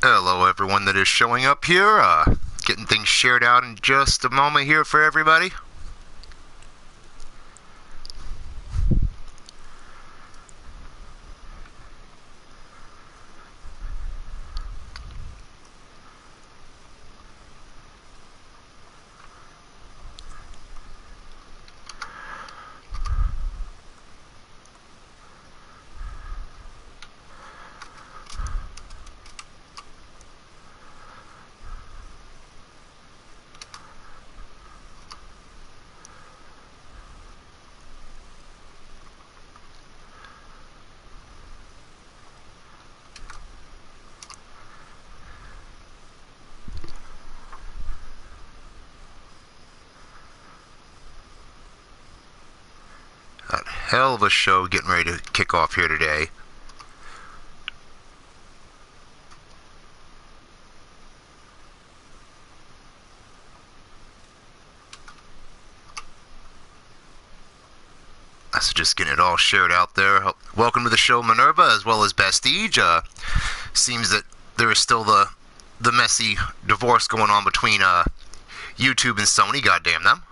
Hello everyone that is showing up here, getting things shared out in just a moment here for everybody. A hell of a show getting ready to kick off here today. So just getting it all shared out there. Welcome to the show, Minerva, as well as Bastige. Seems that there is still the messy divorce going on between YouTube and Sony. Goddamn them.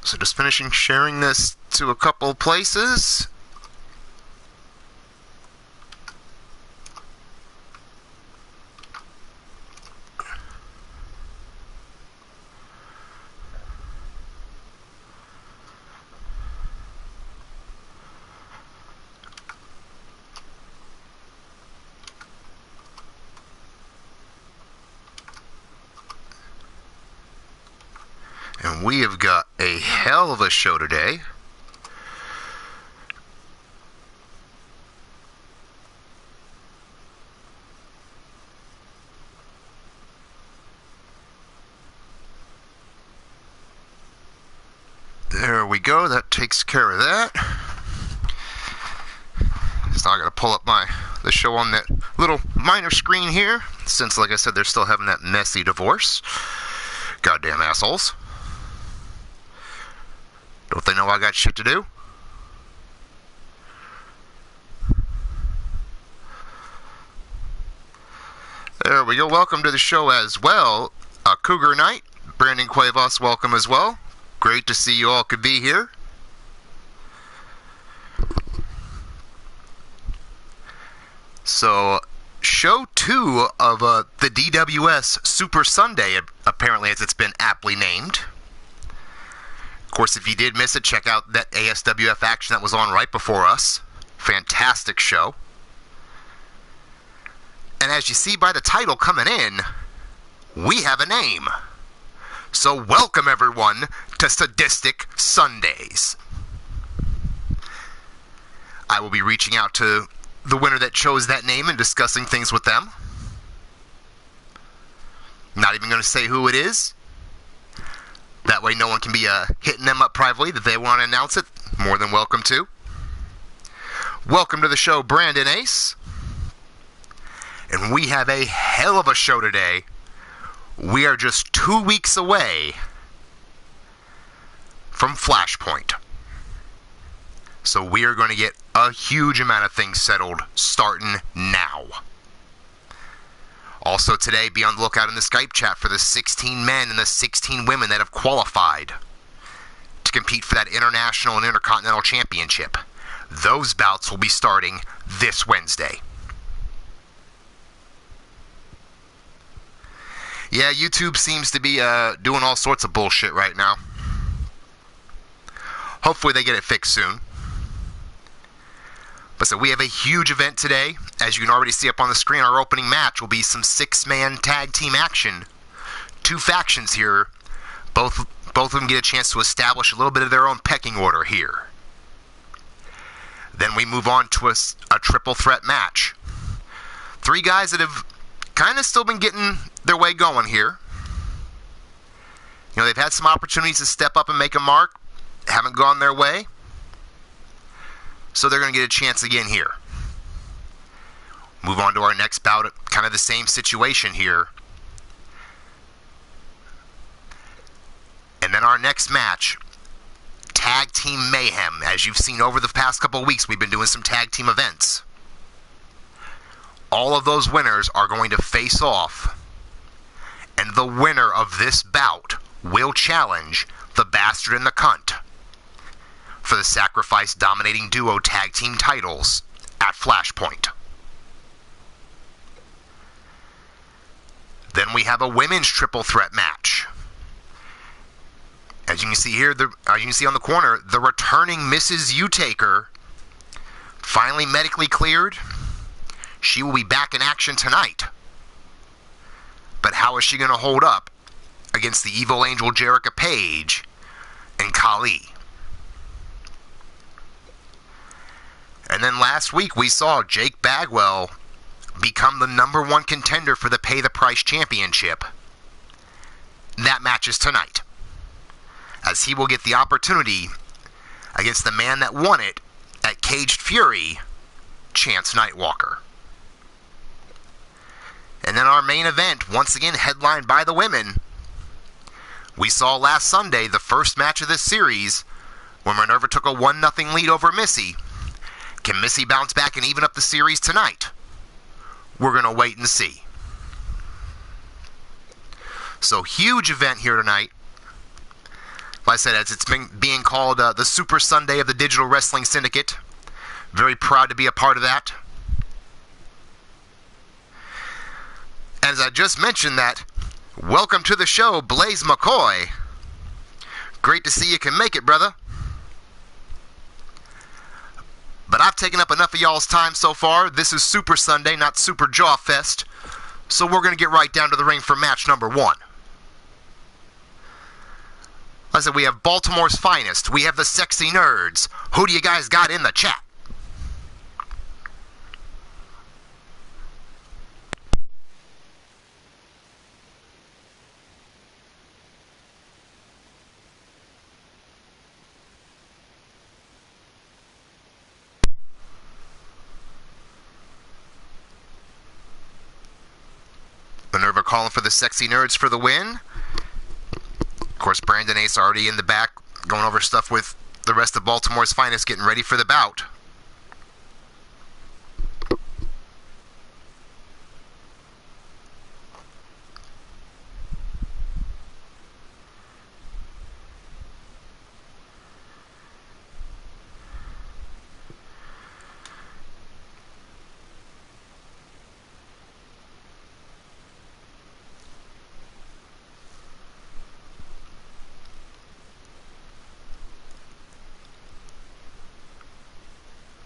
So just finishing sharing this to a couple places. And we have got a hell of a show today. There we go. That takes care of that. So I got to pull up the show on that little minor screen here, since, like I said, they're still having that messy divorce. Goddamn assholes. Don't they know I got shit to do? There we go. Welcome to the show as well. Cougar Knight, Brandon Cuevas, welcome as well. Great to see you all could be here. So, show 2 of the DWS Super Sunday, apparently, as it's been aptly named. Of course, if you did miss it, check out that ASWF action that was on right before us. Fantastic show. And as you see by the title coming in, we have a name. So welcome everyone to Sadistic Sundays. I will be reaching out to the winner that chose that name and discussing things with them. Not even going to say who it is. That way no one can be hitting them up privately that they want to announce it. More than welcome to. Welcome to the show, Brandon Ace. And we have a hell of a show today. We are just 2 weeks away from Flashpoint. So we are going to get a huge amount of things settled starting now. Also today, be on the lookout in the Skype chat for the 16 men and the 16 women that have qualified to compete for that International and Intercontinental Championship. Those bouts will be starting this Wednesday. Yeah, YouTube seems to be doing all sorts of bullshit right now. Hopefully they get it fixed soon. But so we have a huge event today. As you can already see up on the screen, our opening match will be some 6-man tag team action. 2 factions here. Both of them get a chance to establish a little bit of their own pecking order here. Then we move on to a triple threat match. 3 guys that have kind of still been getting their way going here. You know, they've had some opportunities to step up and make a mark. Haven't gone their way. So they're going to get a chance again here. Move on to our next bout. Kind of the same situation here. And then our next match tag team mayhem. As you've seen over the past couple of weeks, we've been doing some tag team events. All of those winners are going to face off, and the winner of this bout will challenge the Bastard and the Cunt for the Sacrifice Dominating Duo Tag Team titles at Flashpoint. Then we have a women's triple threat match. As you can see here, you can see on the corner, the returning Mrs. Utaker, finally medically cleared. She will be back in action tonight. But how is she going to hold up against the evil angel Jerica Page and Kali? And then last week we saw Jake Bagwell become the #1 contender for the Pay the Price Championship. That match is tonight, as he will get the opportunity against the man that won it at Caged Fury, Chance Nightwalker. And then our main event, once again headlined by the women. We saw last Sunday the first match of this series when Minerva took a 1-0 lead over Missy. Can Missy bounce back and even up the series tonight? We're going to wait and see. So, huge event here tonight. Like I said, as it's been being called the Super Sunday of the Digital Wrestling Syndicate. Very proud to be a part of that. As I just mentioned that, welcome to the show, Blaze McCoy. Great to see you can make it, brother. But I've taken up enough of y'all's time so far. This is Super Sunday, not Super Jaw Fest. So we're going to get right down to the ring for match number 1. Like I said, we have Baltimore's finest. We have the sexy nerds. Who do you guys got in the chat? Minerva calling for the sexy nerds for the win. Of course, Brandon Ace already in the back, going over stuff with the rest of Baltimore's finest, getting ready for the bout.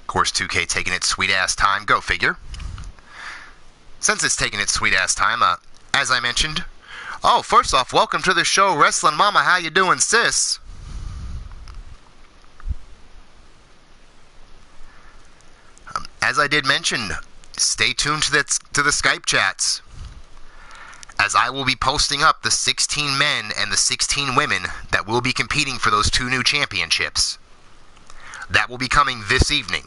Of course, 2K taking its sweet-ass time. Go figure. Since it's taking its sweet-ass time, as I mentioned... Oh, first off, welcome to the show, Wrestling Mama. How you doing, sis? As I did mention, stay tuned to the Skype chats, as I will be posting up the 16 men and the 16 women that will be competing for those 2 new championships. That will be coming this evening.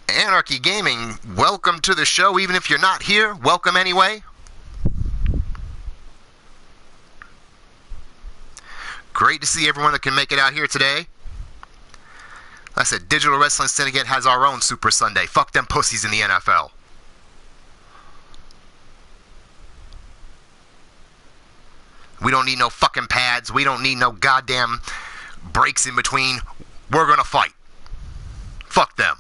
Anarchy Gaming, welcome to the show. Even if you're not here, welcome anyway. Great to see everyone that can make it out here today. Like I said, Digital Wrestling Syndicate has our own Super Sunday. Fuck them pussies in the NFL. We don't need no fucking pads. We don't need no goddamn breaks in between. We're gonna fight. Fuck them.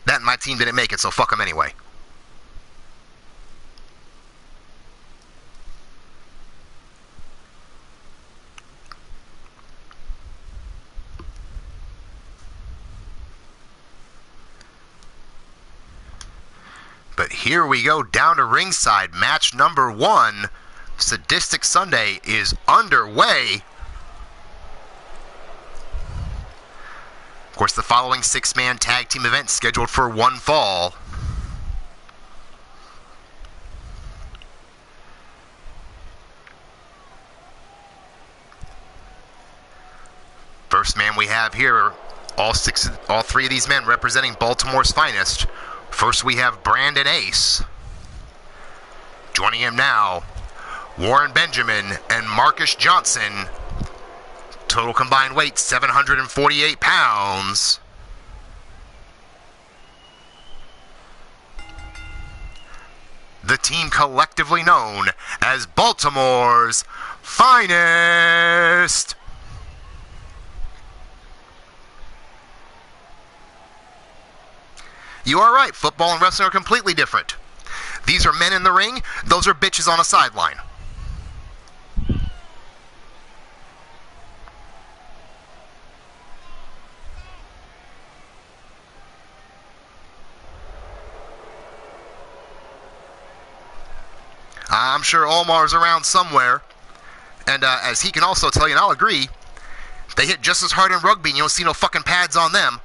That and my team didn't make it, so fuck them anyway. But here we go down to ringside. Match number 1, Sadistic Sunday, is underway. Of course, the following 6-man tag team event scheduled for one fall. First man we have here, all three of these men representing Baltimore's finest. First we have Brandon Ace. Joining him now, Warren Benjamin and Marcus Johnson. Total combined weight, 748 pounds. The team collectively known as Baltimore's finest. You are right, football and wrestling are completely different. These are men in the ring, those are bitches on a sideline. I'm sure Omar's around somewhere, and as he can also tell you, and I'll agree, they hit just as hard in rugby and you don't see no fucking pads on them.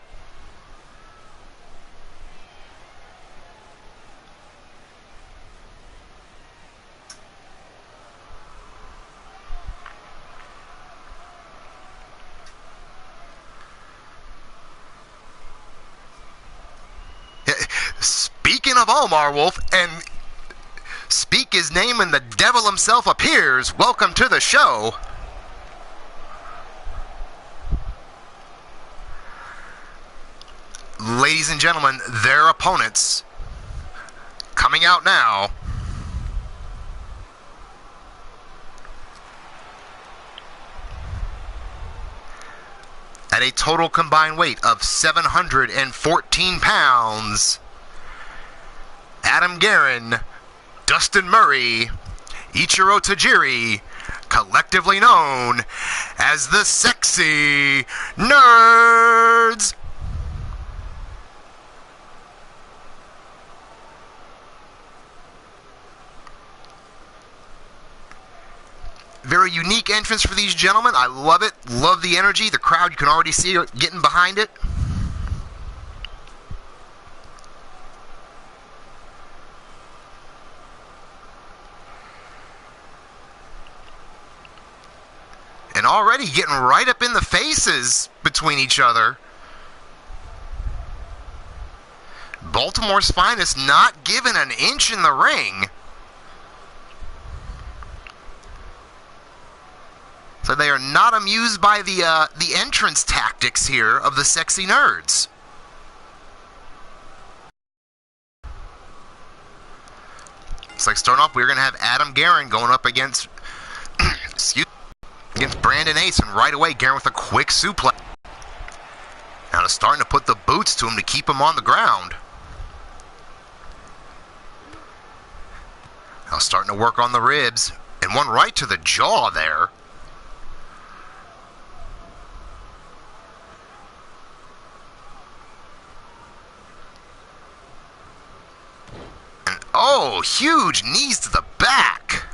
Speaking of Omar Wolf, and speak his name and the devil himself appears. Welcome to the show. Ladies and gentlemen, their opponents coming out now. At a total combined weight of 714 pounds, Adam Guerin, Dustin Murray, Ichiro Tajiri, collectively known as the Sexy Nerds. Very unique entrance for these gentlemen. I love it. Love the energy. The crowd, you can already see it getting behind it. And already getting right up in the faces between each other. Baltimore's finest not given an inch in the ring. So they are not amused by the entrance tactics here of the Sexy Nerds. It's like starting off, we're going to have Adam Guerin going up against against Brandon Ace, and right away Guerin with a quick suplex. Now they're starting to put the boots to him to keep him on the ground. Now starting to work on the ribs, and one right to the jaw there. Oh, huge knees to the back.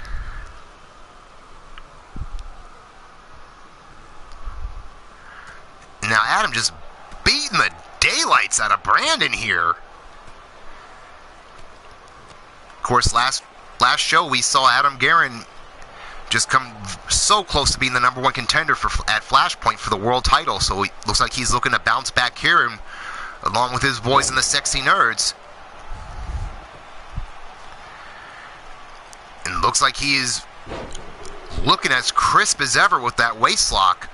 Now Adam just beating the daylights out of Brandon here. Of course, last show we saw Adam Guerin just come so close to being the #1 contender at Flashpoint for the world title. So it looks like he's looking to bounce back here, and along with his boys in the Sexy Nerds. And looks like he is looking as crisp as ever with that waist lock.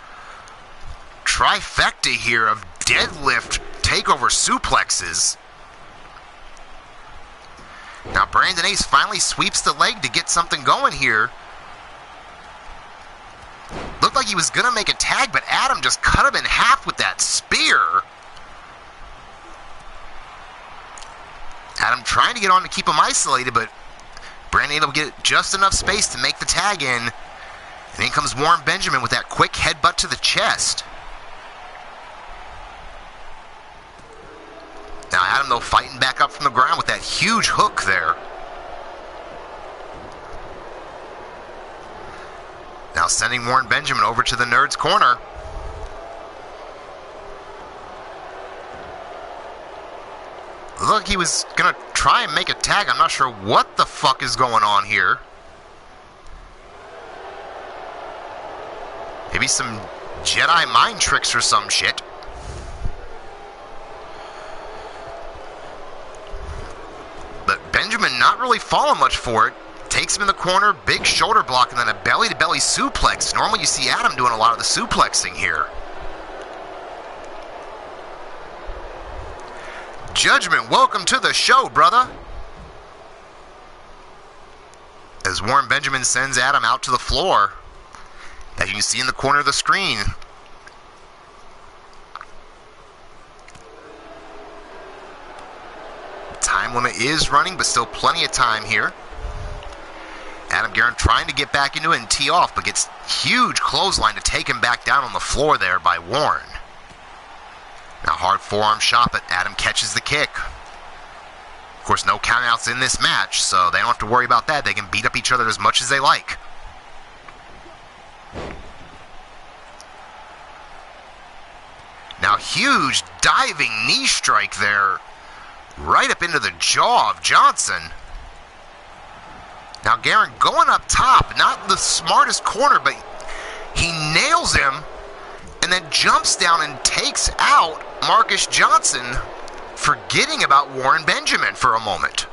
Trifecta here of deadlift takeover suplexes. Now Brandon Ace finally sweeps the leg to get something going here. Looked like he was going to make a tag, but Adam just cut him in half with that spear. Adam trying to get on to keep him isolated, but Brandon able to get just enough space to make the tag in. And in comes Warren Benjamin with that quick headbutt to the chest. Now Adam, though, fighting back up from the ground with that huge hook there. Now sending Warren Benjamin over to the Nerd's corner. Looked like he was going to try and make a tag. I'm not sure what the fuck is going on here. Maybe some Jedi mind tricks or some shit. But Benjamin not really falling much for it. Takes him in the corner, big shoulder block, and then a belly-to-belly suplex. Normally you see Adam doing a lot of the suplexing here. Judgment, welcome to the show, brother. As Warren Benjamin sends Adam out to the floor, as you can see in the corner of the screen. Time limit is running, but still plenty of time here. Adam Guerin trying to get back into it and tee off, but gets huge clothesline to take him back down on the floor there by Warren. Now hard forearm shot, but Adam catches the kick. Of course, no countouts in this match, so they don't have to worry about that. They can beat up each other as much as they like. Now huge diving knee strike there, right up into the jaw of Johnson. Now Guerin going up top, not the smartest corner, but he nails him and then jumps down and takes out Marcus Johnson, forgetting about Warren Benjamin for a moment.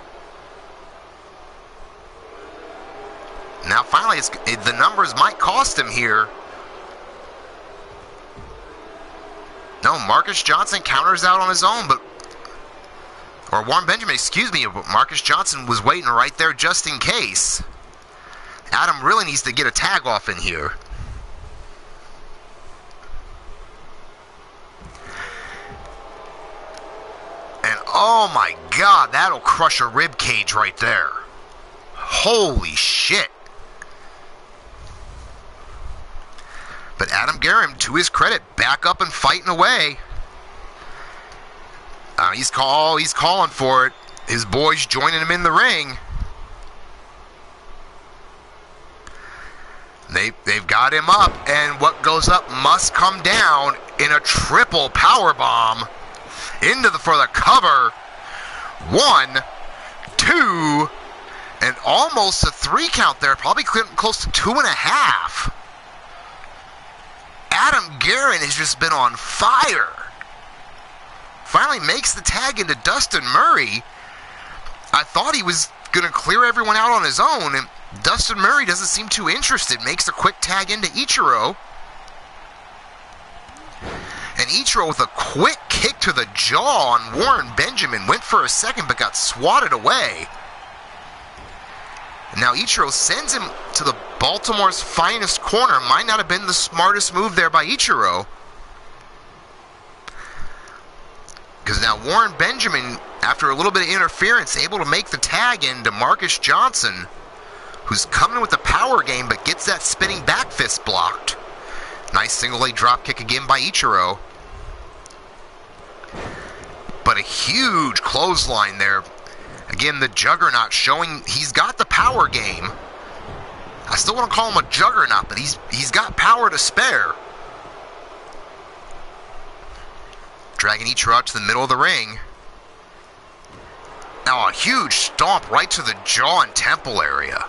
Now finally, the numbers might cost him here. No, Marcus Johnson counters out on his own, but or Warren Benjamin, excuse me, Marcus Johnson was waiting right there just in case. Adam really needs to get a tag off in here. And oh my God, that'll crush a rib cage right there. Holy shit. But Adam Guerin, to his credit, back up and fighting away. He's calling for it. His boys joining him in the ring. They've got him up, and what goes up must come down in a triple power bomb for the cover. 1, 2, and almost a 3 count there. Probably close to 2.5. Adam Guerin has just been on fire. Finally makes the tag into Dustin Murray. I thought he was going to clear everyone out on his own, and Dustin Murray doesn't seem too interested. Makes a quick tag into Ichiro. And Ichiro with a quick kick to the jaw on Warren Benjamin. Went for a second but got swatted away. Now Ichiro sends him to the Baltimore's finest corner. Might not have been the smartest move there by Ichiro. Because now Warren Benjamin, after a little bit of interference, able to make the tag into Marcus Johnson, who's coming with the power game but gets that spinning back fist blocked. Nice single leg drop kick again by Ichiro. But a huge clothesline there. Again, the Juggernaut showing he's got the power game. I still want to call him a Juggernaut, but he's got power to spare. Dragging Ichiro out to the middle of the ring. Now a huge stomp right to the jaw and temple area.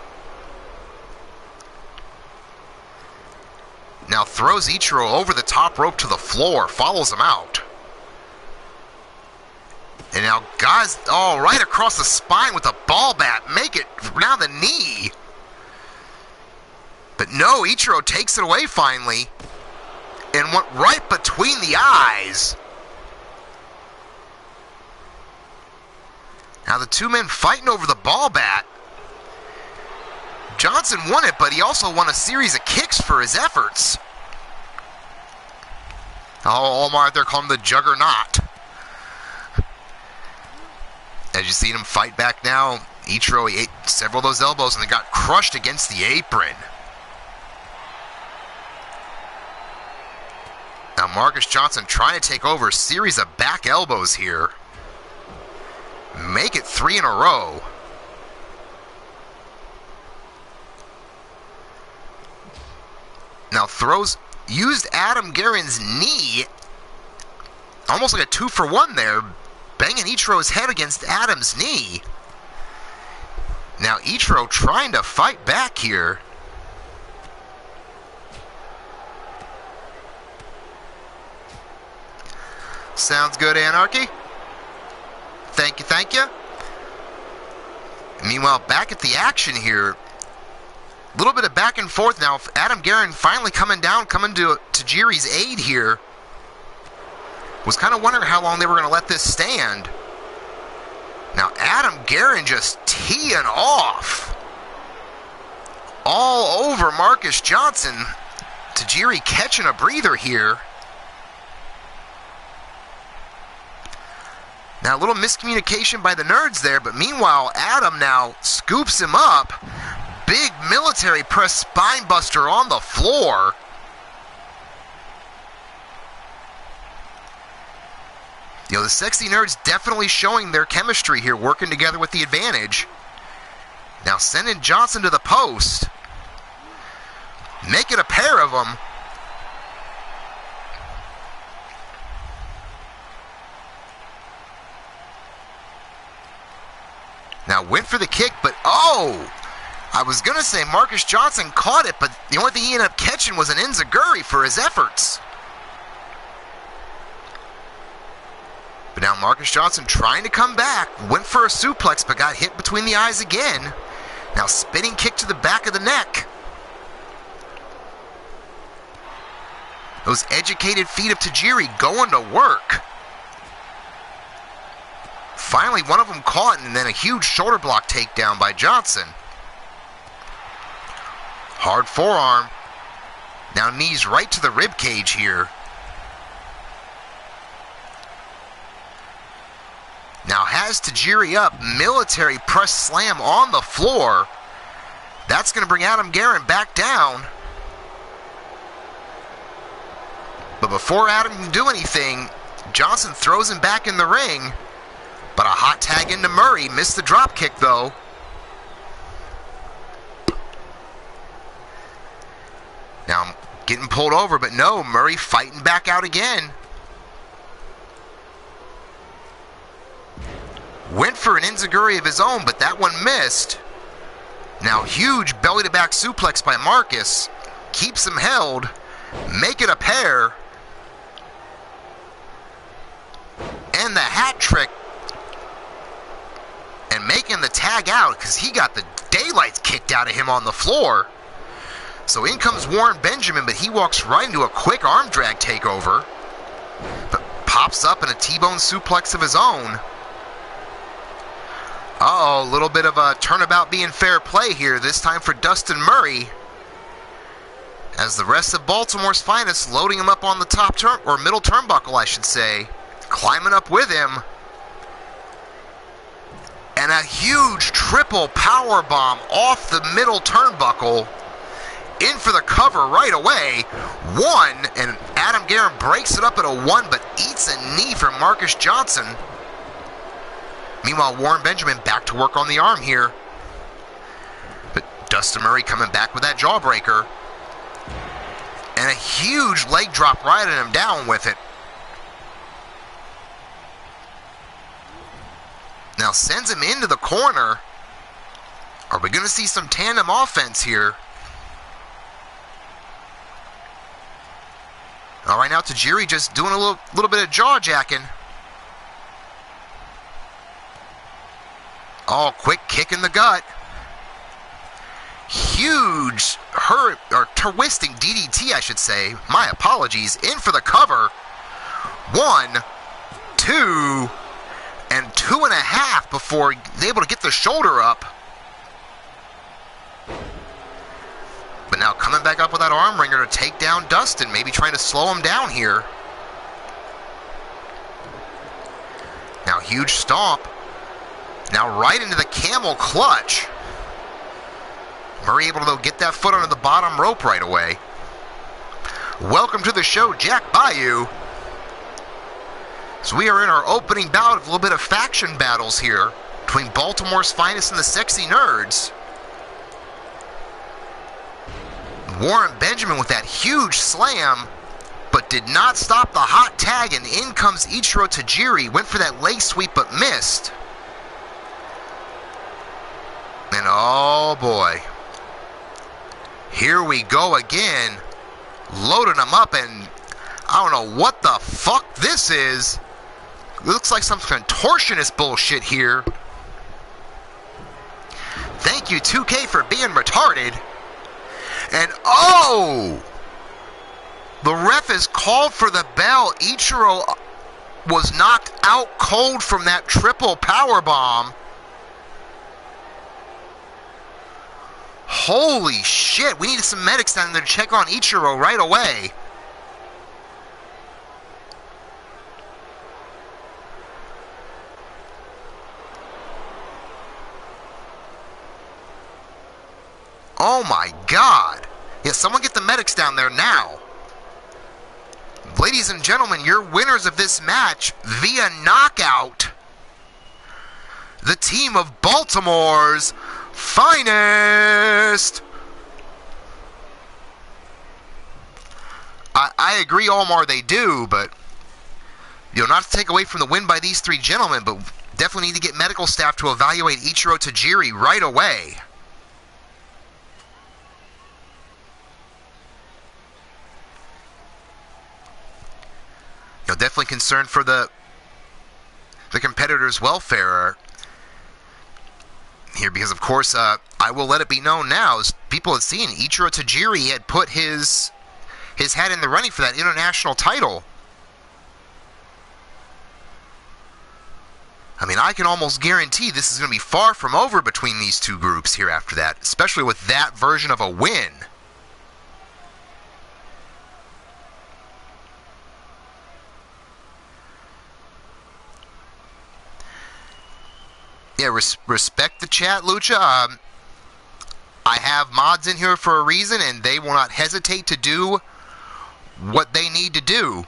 Now throws Ichiro over the top rope to the floor, follows him out. And now guys, right across the spine with a ball bat, make it now the knee. But no, Ichiro takes it away finally and went right between the eyes. Now the two men fighting over the ball bat. Johnson won it, but he also won a series of kicks for his efforts. Omar out there calling him the Juggernaut. As you see him fight back now, Ichiro ate several of those elbows and they got crushed against the apron. Now Marcus Johnson trying to take over a series of back elbows here. Make it 3 in a row. Now used Adam Guerin's knee, almost like a 2-for-1 there, banging Ichiro's head against Adam's knee. Now Ichiro trying to fight back here. Sounds good, Anarchy. Thank you, thank you. Meanwhile, back at the action here. A little bit of back and forth now. Adam Guerin finally coming to Tajiri's aid here. Was kind of wondering how long they were going to let this stand. Now Adam Guerin just teeing off. All over Marcus Johnson. Tajiri catching a breather here. Now a little miscommunication by the nerds there, but meanwhile Adam now scoops him up. Big military press spine buster on the floor. You know, the sexy nerds definitely showing their chemistry here, working together with the advantage. Now sending Johnson to the post. Making a pair of them. Now went for the kick, but oh! I was going to say Marcus Johnson caught it, but the only thing he ended up catching was an enziguri for his efforts. But now Marcus Johnson trying to come back, went for a suplex, but got hit between the eyes again. Now spinning kick to the back of the neck. Those educated feet of Tajiri going to work. Finally, one of them caught, and then a huge shoulder block takedown by Johnson. Hard forearm. Now knees right to the rib cage here. Now has Tajiri up. Military press slam on the floor. That's going to bring Adam Guerin back down. But before Adam can do anything, Johnson throws him back in the ring. But a hot tag into Murray. Missed the drop kick though. Now getting pulled over, but no, Murray fighting back out again. Went for an enziguri of his own, but that one missed. Now huge belly to back suplex by Marcus. Keeps him held. Make it a pair. And the hat trick. And making the tag out because he got the daylights kicked out of him on the floor. So in comes Warren Benjamin, but he walks right into a quick arm drag takeover. But pops up in a T-bone suplex of his own. Uh-oh, a little bit of a turnabout being fair play here, this time for Dustin Murray. As the rest of Baltimore's finest loading him up on the top turn, or middle turnbuckle, I should say. Climbing up with him. And a huge triple power bomb off the middle turnbuckle. In for the cover right away. One, and Adam Guerin breaks it up at a one, but eats a knee from Marcus Johnson. Meanwhile, Warren Benjamin back to work on the arm here. But Dustin Murray coming back with that jawbreaker. And a huge leg drop riding him down with it. Now sends him into the corner. Are we going to see some tandem offense here? All right, now Tajiri just doing a little bit of jaw jacking. Oh, quick kick in the gut. Huge twisting DDT, I should say. My apologies. In for the cover. 1, 2, and 2.5 before able to get the shoulder up. But now coming back up with that arm wringer to take down Dustin, maybe trying to slow him down here. Now huge stomp. Now right into the camel clutch. Murray able to get that foot under the bottom rope right away. Welcome to the show, Jack BAYOU. So we are in our opening bout of a little bit of faction battles here between Baltimore's finest and the sexy nerds. Warren Benjamin with that huge slam, but did not stop the hot tag, and in comes Ichiro Tajiri. Went for that leg sweep, but missed. And oh boy. Here we go again. Loading him up, and I don't know what the fuck this is. looks like some contortionist bullshit here. Thank you, 2K, for being retarded. And, oh! The ref has called for the bell. Ichiro was knocked out cold from that triple powerbomb. Holy shit, we need some medics down there to check on Ichiro right away. Oh my god. Yeah, someone get the medics down there now. Ladies and gentlemen, your winners of this match via knockout, the team of Baltimore's finest. I agree, Omar, they do, but not to take away from the win by these three gentlemen, but definitely need to get medical staff to evaluate Ichiro Tajiri right away. Definitely concerned for the competitors' welfare here, because of course I will let it be known now, as people have seen, Ichiro Tajiri had put his hat in the running for that international title. I mean, I can almost guarantee this is going to be far from over between these two groups here after that, especially with that version of a win. Yeah, respect the chat, Lucha. I have mods in here for a reason, and they will not hesitate to do what they need to do.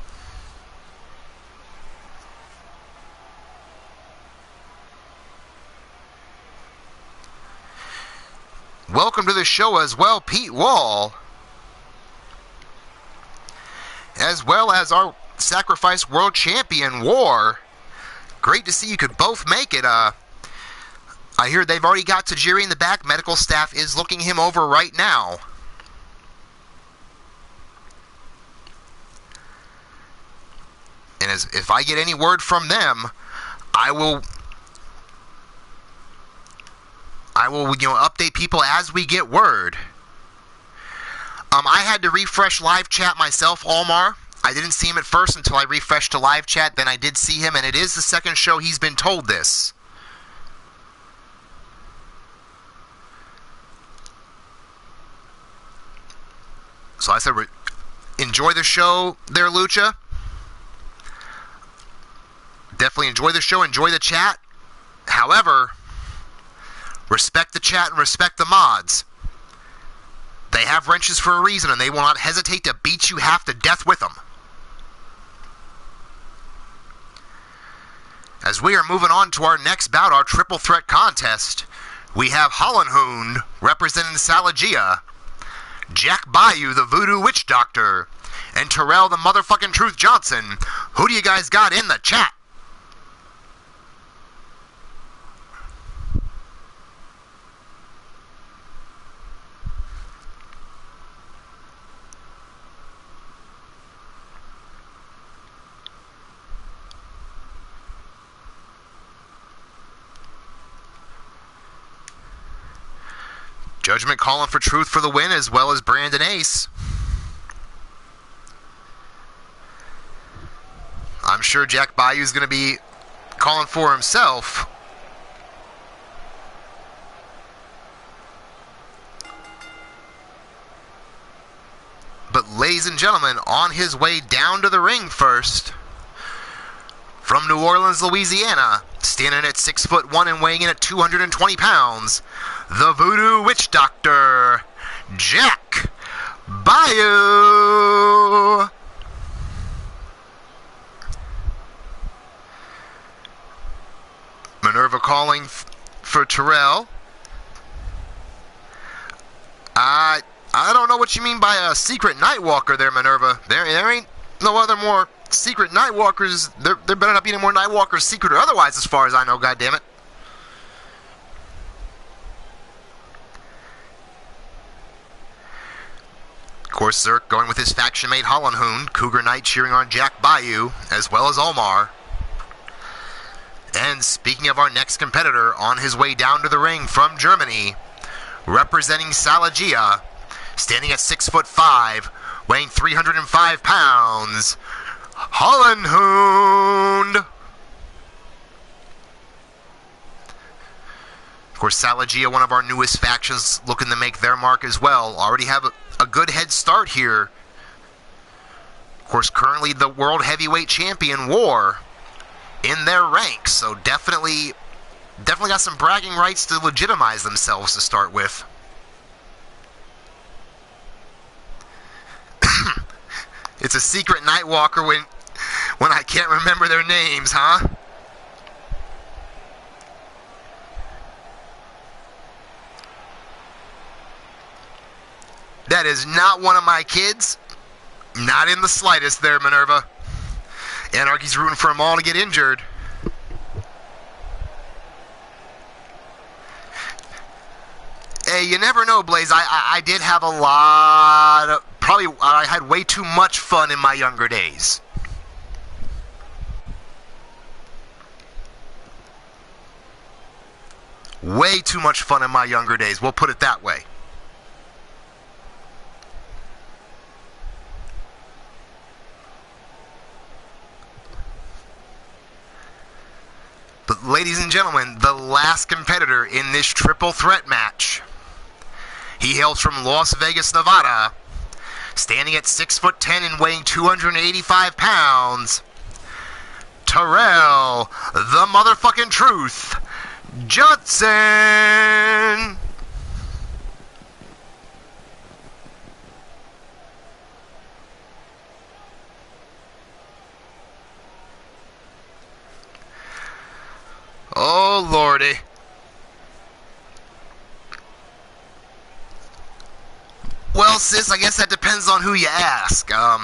Welcome to the show as well, Pete Wall. As well as our Sacrifice World Champion, War. Great to see you could both make it. I hear they've already got Tajiri in the back. Medical staff is looking him over right now. And if I get any word from them, I will update people as we get word. I had to refresh live chat myself, Omar. I didn't see him at first until I refreshed to live chat. Then I did see him, and it is the second show he's been told this. So I said, enjoy the show there, Lucha. Definitely enjoy the show, enjoy the chat. However, respect the chat and respect the mods. They have wrenches for a reason, and they will not hesitate to beat you half to death with them. As we are moving on to our next bout, our triple threat contest, we have HOLLENHUND representing Salagia, Jack BAYOU, the Voodoo Witch Doctor, and Terrell, the motherfucking Truth Johnson. Who do you guys got in the chat? Judgment calling for Truth for the win, as well as Brandon Ace. I'm sure Jack BAYOU's going to be calling for himself. But ladies and gentlemen, on his way down to the ring first, from New Orleans, Louisiana, standing at 6'1" and weighing in at 220 pounds, the Voodoo Witch Doctor, Jack BAYOU. Minerva calling for Terrell. I don't know what you mean by a secret Nightwalker there, Minerva. There ain't no other more secret Nightwalkers. There better not be any more Nightwalkers, secret or otherwise, as far as I know, goddammit. Of course, Zerk going with his faction mate HOLLENHUND, Cougar Knight cheering on Jack BAYOU, as well as Omar. And speaking of our next competitor, on his way down to the ring from Germany, representing Salagia, standing at 6'5", weighing 305 pounds, HOLLENHUND. Of course, Salagia, one of our newest factions, looking to make their mark as well. Already have a good head start here. Of course, currently the World Heavyweight Champion, War, in their ranks, so definitely got some bragging rights to legitimize themselves to start with. It's a secret Nightwalker when I can't remember their names, huh? That is not one of my kids. Not in the slightest there, Minerva. Anarchy's rooting for them all to get injured. Hey, you never know, Blaze. I did have a lot of... I had way too much fun in my younger days. Way too much fun in my younger days. We'll put it that way. But ladies and gentlemen, the last competitor in this triple threat match. He hails from Las Vegas, Nevada, standing at 6'10" and weighing 285 pounds. Terrell, the motherfucking truth, Judson. Oh, Lordy. Well, sis, I guess that depends on who you ask. I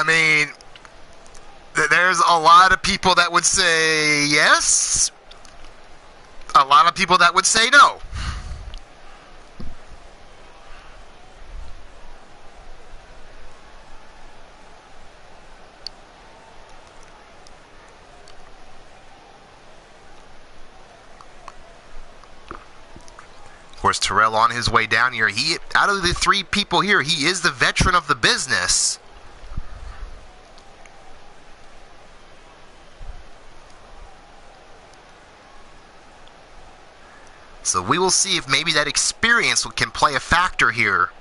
mean, there's a lot of people that would say yes. A lot of people that would say no. Of course, Terrell on his way down here. Out of the three people here, he is the veteran of the business. So we will see if maybe that experience can play a factor here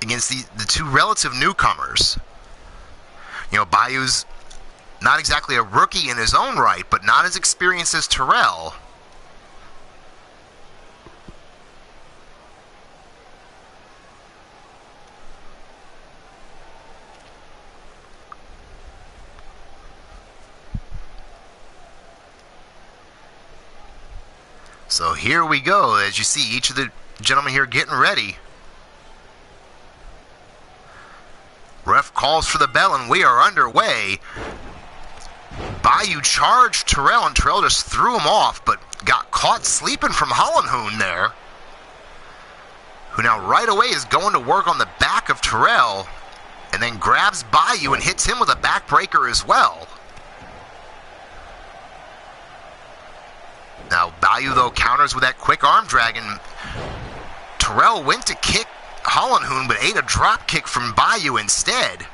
against the two relative newcomers. You know, BAYOU's not exactly a rookie in his own right, but not as experienced as Terrell. So here we go, as you see each of the gentlemen here getting ready. Ref calls for the bell and we are underway. BAYOU charged Terrell and Terrell just threw him off, but got caught sleeping from HOLLENHUND there, who now right away is going to work on the back of Terrell and then grabs BAYOU and hits him with a backbreaker as well. Now, BAYOU, though, counters with that quick arm drag, and Terrell went to kick HOLLENHUND, but ate a drop kick from BAYOU instead.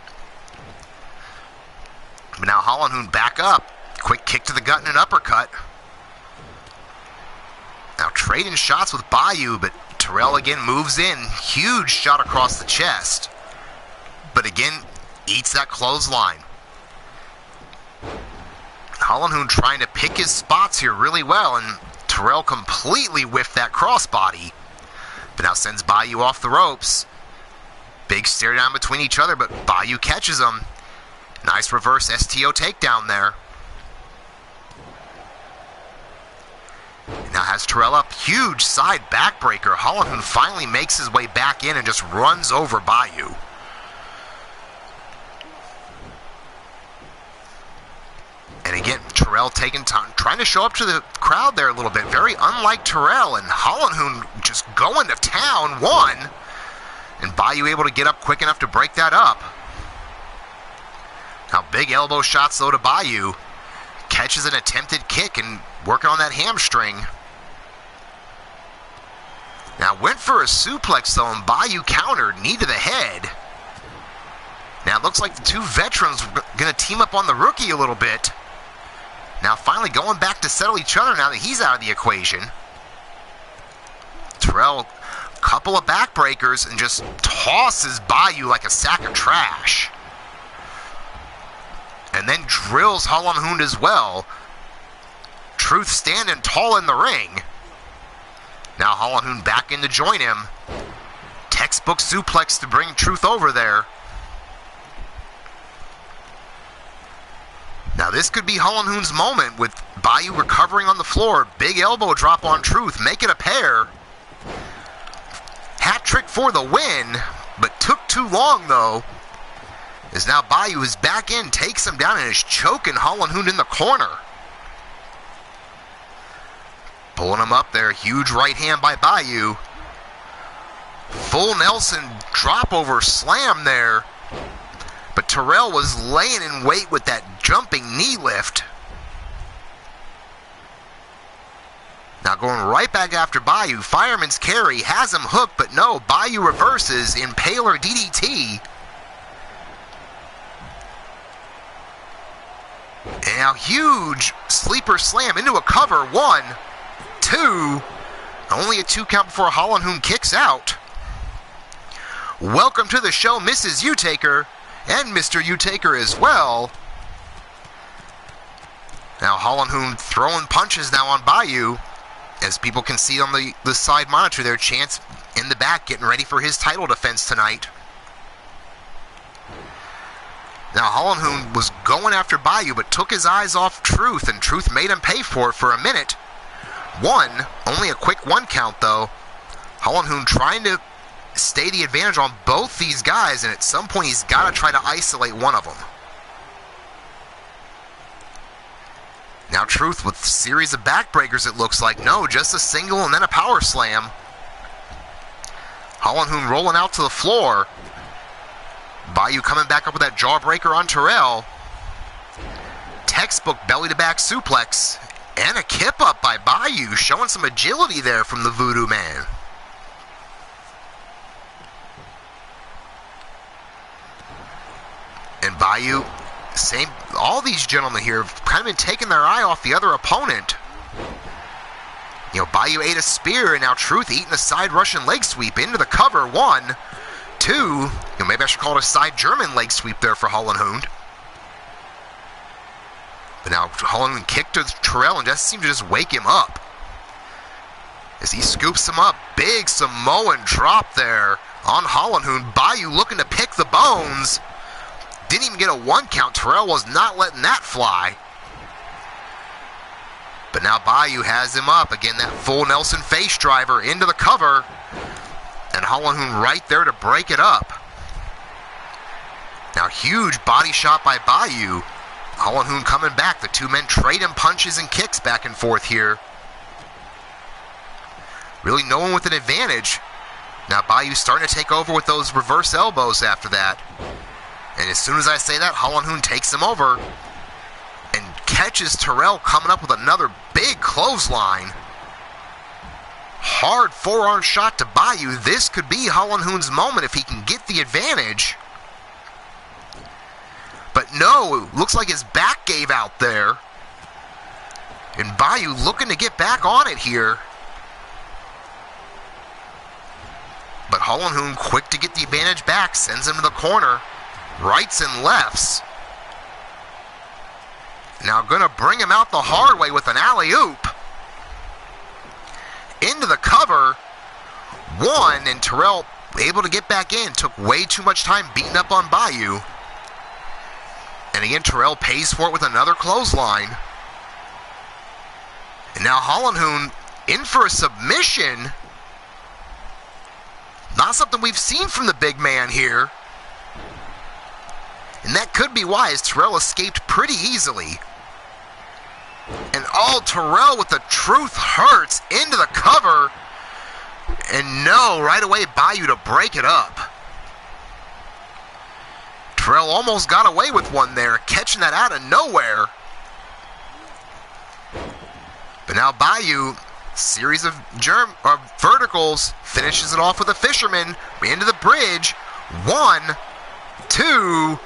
But now HOLLENHUND back up. Quick kick to the gut and an uppercut. Now trading shots with BAYOU, but Terrell again moves in. Huge shot across the chest. But again, eats that clothesline. HOLLENHUND trying to pick his spots here really well, and Terrell completely whiffed that crossbody. But now sends BAYOU off the ropes. Big stare down between each other, but BAYOU catches him. Nice reverse STO takedown there. Now has Terrell up. Huge side backbreaker. HOLLENHUND finally makes his way back in and just runs over BAYOU. And again, Terrell taking time, trying to show up to the crowd there a little bit. Very unlike Terrell, and HOLLENHUND just going to town. One, And BAYOU able to get up quick enough to break that up. Now big elbow shots though to BAYOU. Catches an attempted kick and working on that hamstring. Now went for a suplex though, and BAYOU countered, knee to the head. Now it looks like the two veterans are going to team up on the rookie a little bit. Now finally going back to settle each other now that he's out of the equation. Terrell, couple of backbreakers and just tosses BAYOU like a sack of trash. And then drills HOLLENHUND as well. Truth standing tall in the ring. Now HOLLENHUND back in to join him. Textbook suplex to bring Truth over there. Now this could be HOLLENHUND's moment with BAYOU recovering on the floor. Big elbow drop on Truth. Make it a pair. Hat trick for the win. But took too long though. As now BAYOU is back in. Takes him down and is choking HOLLENHUND in the corner. Pulling him up there. Huge right hand by BAYOU. Full Nelson drop over slam there. But Terrell was laying in wait with that jumping knee lift. Now going right back after BAYOU. Fireman's carry has him hooked, but no. BAYOU reverses. Impaler DDT. And now huge sleeper slam into a cover. 1, 2. Only a 2 count before HOLLENHUND kicks out. Welcome to the show, Mrs. U-Taker. And Mr. U-Taker as well. Now HOLLENHUND throwing punches now on BAYOU. As people can see on the side monitor there, Chance in the back getting ready for his title defense tonight. Now HOLLENHUND was going after BAYOU but took his eyes off Truth, and Truth made him pay for it for a minute. 1, only a quick 1 count though. HOLLENHUND trying to stay the advantage on both these guys, and at some point he's got to try to isolate one of them. Now Truth with a series of backbreakers it looks like. No, just a single and then a power slam. HOLLENHUND rolling out to the floor. BAYOU coming back up with that jawbreaker on Terrell. Textbook belly to back suplex. And a kip up by BAYOU, showing some agility there from the Voodoo Man. And BAYOU, same, all these gentlemen here have kind of been taking their eye off the other opponent. You know, BAYOU ate a spear, and now Truth eating a side Russian leg sweep into the cover. 1, 2. You know, maybe I should call it a side German leg sweep there for HOLLENHUND. But now HOLLENHUND kicked to Terrell and just seemed to just wake him up. As he scoops him up, big Samoan drop there on HOLLENHUND. BAYOU looking to pick the bones. Didn't even get a 1 count. Terrell was not letting that fly. But now BAYOU has him up. Again, that full Nelson face driver into the cover. And HOLLENHUND right there to break it up. Now huge body shot by BAYOU. HOLLENHUND coming back. The two men trading punches and kicks back and forth here. Really no one with an advantage. Now BAYOU starting to take over with those reverse elbows after that. And as soon as I say that, HOLLENHUND takes him over and catches Terrell coming up with another big clothesline. Hard forearm shot to BAYOU. This could be HOLLENHUND's moment if he can get the advantage. But no, it looks like his back gave out there. And BAYOU looking to get back on it here. But HOLLENHUND quick to get the advantage back, sends him to the corner. Rights and lefts. Now gonna bring him out the hard way with an alley-oop. Into the cover. 1, and Terrell able to get back in. Took way too much time beating up on BAYOU. And again, Terrell pays for it with another clothesline. And now HOLLENHUND in for a submission. Not something we've seen from the big man here. And that could be why, as Terrell escaped pretty easily. And Terrell with the Truth hurts into the cover. And no, right away BAYOU to break it up. Terrell almost got away with one there, catching that out of nowhere. But now BAYOU, series of verticals, finishes it off with a fisherman into the bridge. 1, 2,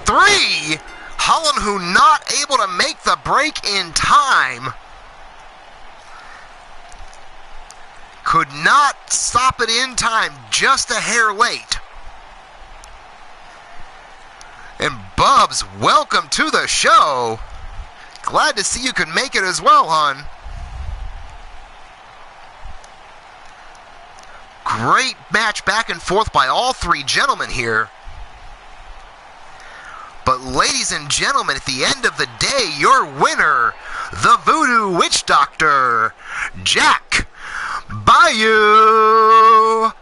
3. HOLLENHUND not able to make the break in time. Could not stop it in time, just a hair late. And Bubs, welcome to the show. Glad to see you could make it as well, hon. Great match back and forth by all three gentlemen here. But ladies and gentlemen, at the end of the day, your winner, the Voodoo Witch Doctor, Jack BAYOU.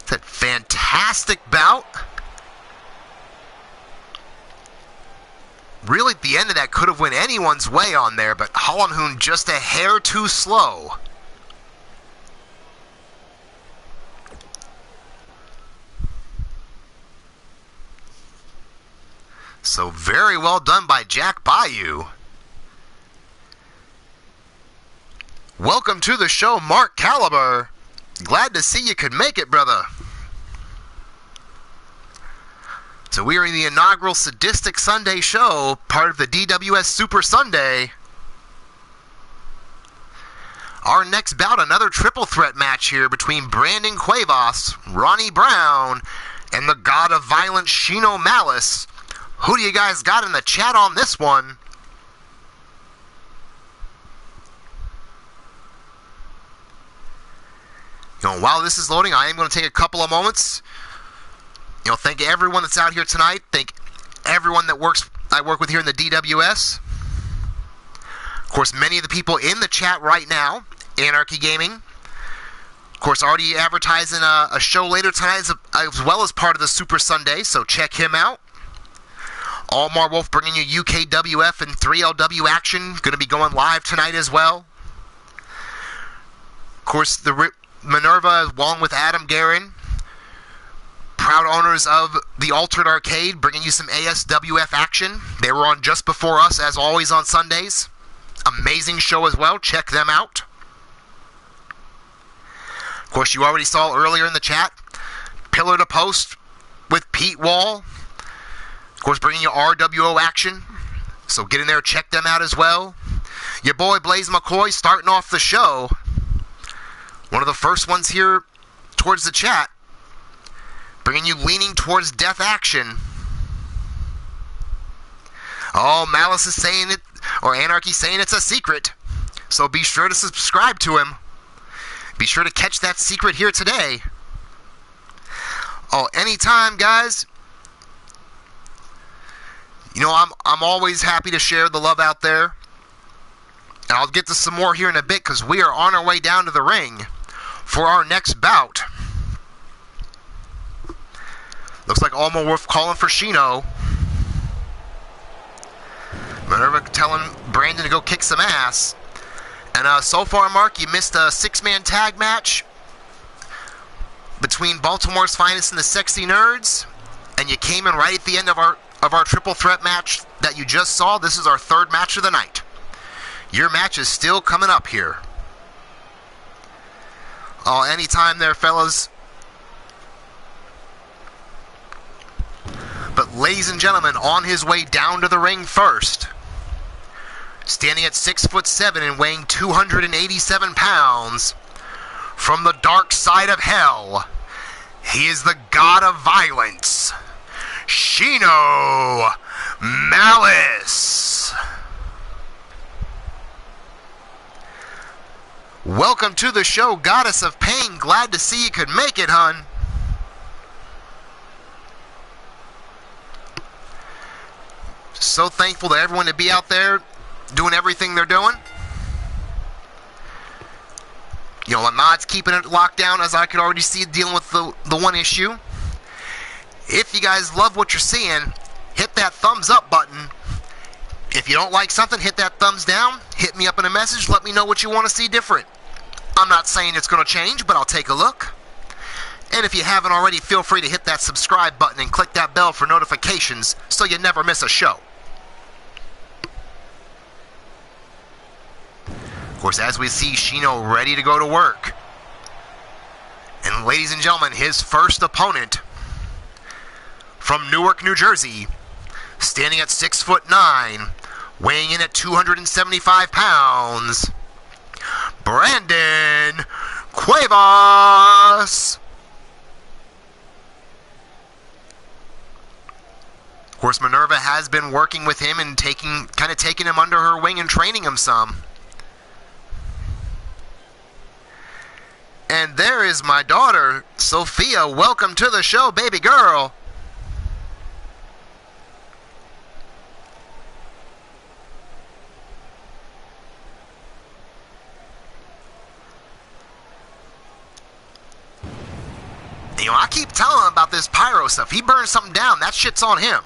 That fantastic bout. Really, at the end of that could have went anyone's way on there, but HOLLENHUND just a hair too slow. So very well done by Jack BAYOU. Welcome to the show, Mark Caliber. Glad to see you could make it, brother. So we are in the inaugural Sadistic Sunday show, part of the DWS Super Sunday. Our next bout, another triple threat match here between Brandon Cuevas, Ronnie Brown, and the God of Violence, Shino Malice. Who do you guys got in the chat on this one? While this is loading, I am going to take a couple of moments. Thank everyone that's out here tonight. Thank everyone that I work with here in the DWS. Of course, many of the people in the chat right now, Anarchy Gaming. Of course, already advertising a show later tonight as well as part of the Super Sunday, so check him out. Almar Wolf bringing you UKWF and 3LW action. Going to be going live tonight as well. Of course, the Minerva, along with Adam Guerin, proud owners of the Altered Arcade, bringing you some ASWF action. They were on just before us, as always, on Sundays. Amazing show as well. Check them out. Of course, you already saw earlier in the chat, Pillar to Post with Pete Wall. Of course, bringing you RWO action. So get in there, check them out as well. Your boy Blaze McCoy starting off the show. One of the first ones here towards the chat. Bringing you leaning towards death action. Oh, Malice is saying it, or Anarchy saying it's a secret. So be sure to subscribe to him. Be sure to catch that secret here today. Oh, anytime, guys. I'm always happy to share the love out there. And I'll get to some more here in a bit because we are on our way down to the ring for our next bout. Looks like Alma Wolf calling for Shino. Minerva telling Brandon to go kick some ass. And so far, Mark, you missed a 6-man tag match between Baltimore's Finest and the Sexy Nerds. And you came in right at the end of our triple threat match that you just saw. This is our third match of the night. Your match is still coming up here. Oh, anytime there, fellas. But ladies and gentlemen, on his way down to the ring first, standing at 6'7" and weighing 287 pounds, from the dark side of hell, he is the God of Violence, Shino Malice. Welcome to the show, Goddess of Pain. Glad to see you could make it, hun. So thankful to everyone to be out there doing everything they're doing. Ahmad's keeping it locked down, as I could already see, dealing with the one issue. If you guys love what you're seeing, hit that thumbs up button. If you don't like something, hit that thumbs down. Hit me up in a message. Let me know what you want to see different. I'm not saying it's going to change, but I'll take a look. And if you haven't already, feel free to hit that subscribe button and click that bell for notifications so you never miss a show. Of course, as we see Shino ready to go to work. And ladies and gentlemen, his first opponent from Newark, New Jersey, standing at 6'9", weighing in at 275 pounds, Brandon Cuevas. Of course, Minerva has been working with him and kind of taking him under her wing and training him some. And there is my daughter, Sophia. Welcome to the show, baby girl. You know, I keep telling him about this pyro stuff. He burns something down, that shit's on him.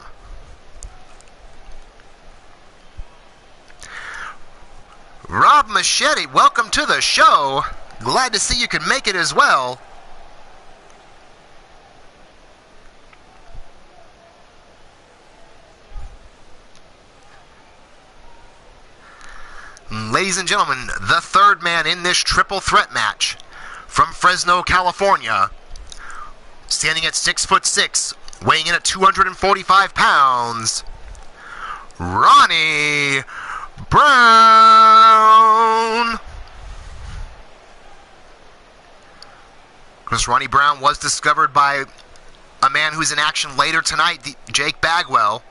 Rob Machete, welcome to the show. Glad to see you can make it as well. Ladies and gentlemen, the third man in this triple threat match from Fresno, California, standing at 6'6", weighing in at 245 pounds, Ronnie Brown. Because Ronnie Brown was discovered by a man who's in action later tonight, Jake Bagwell.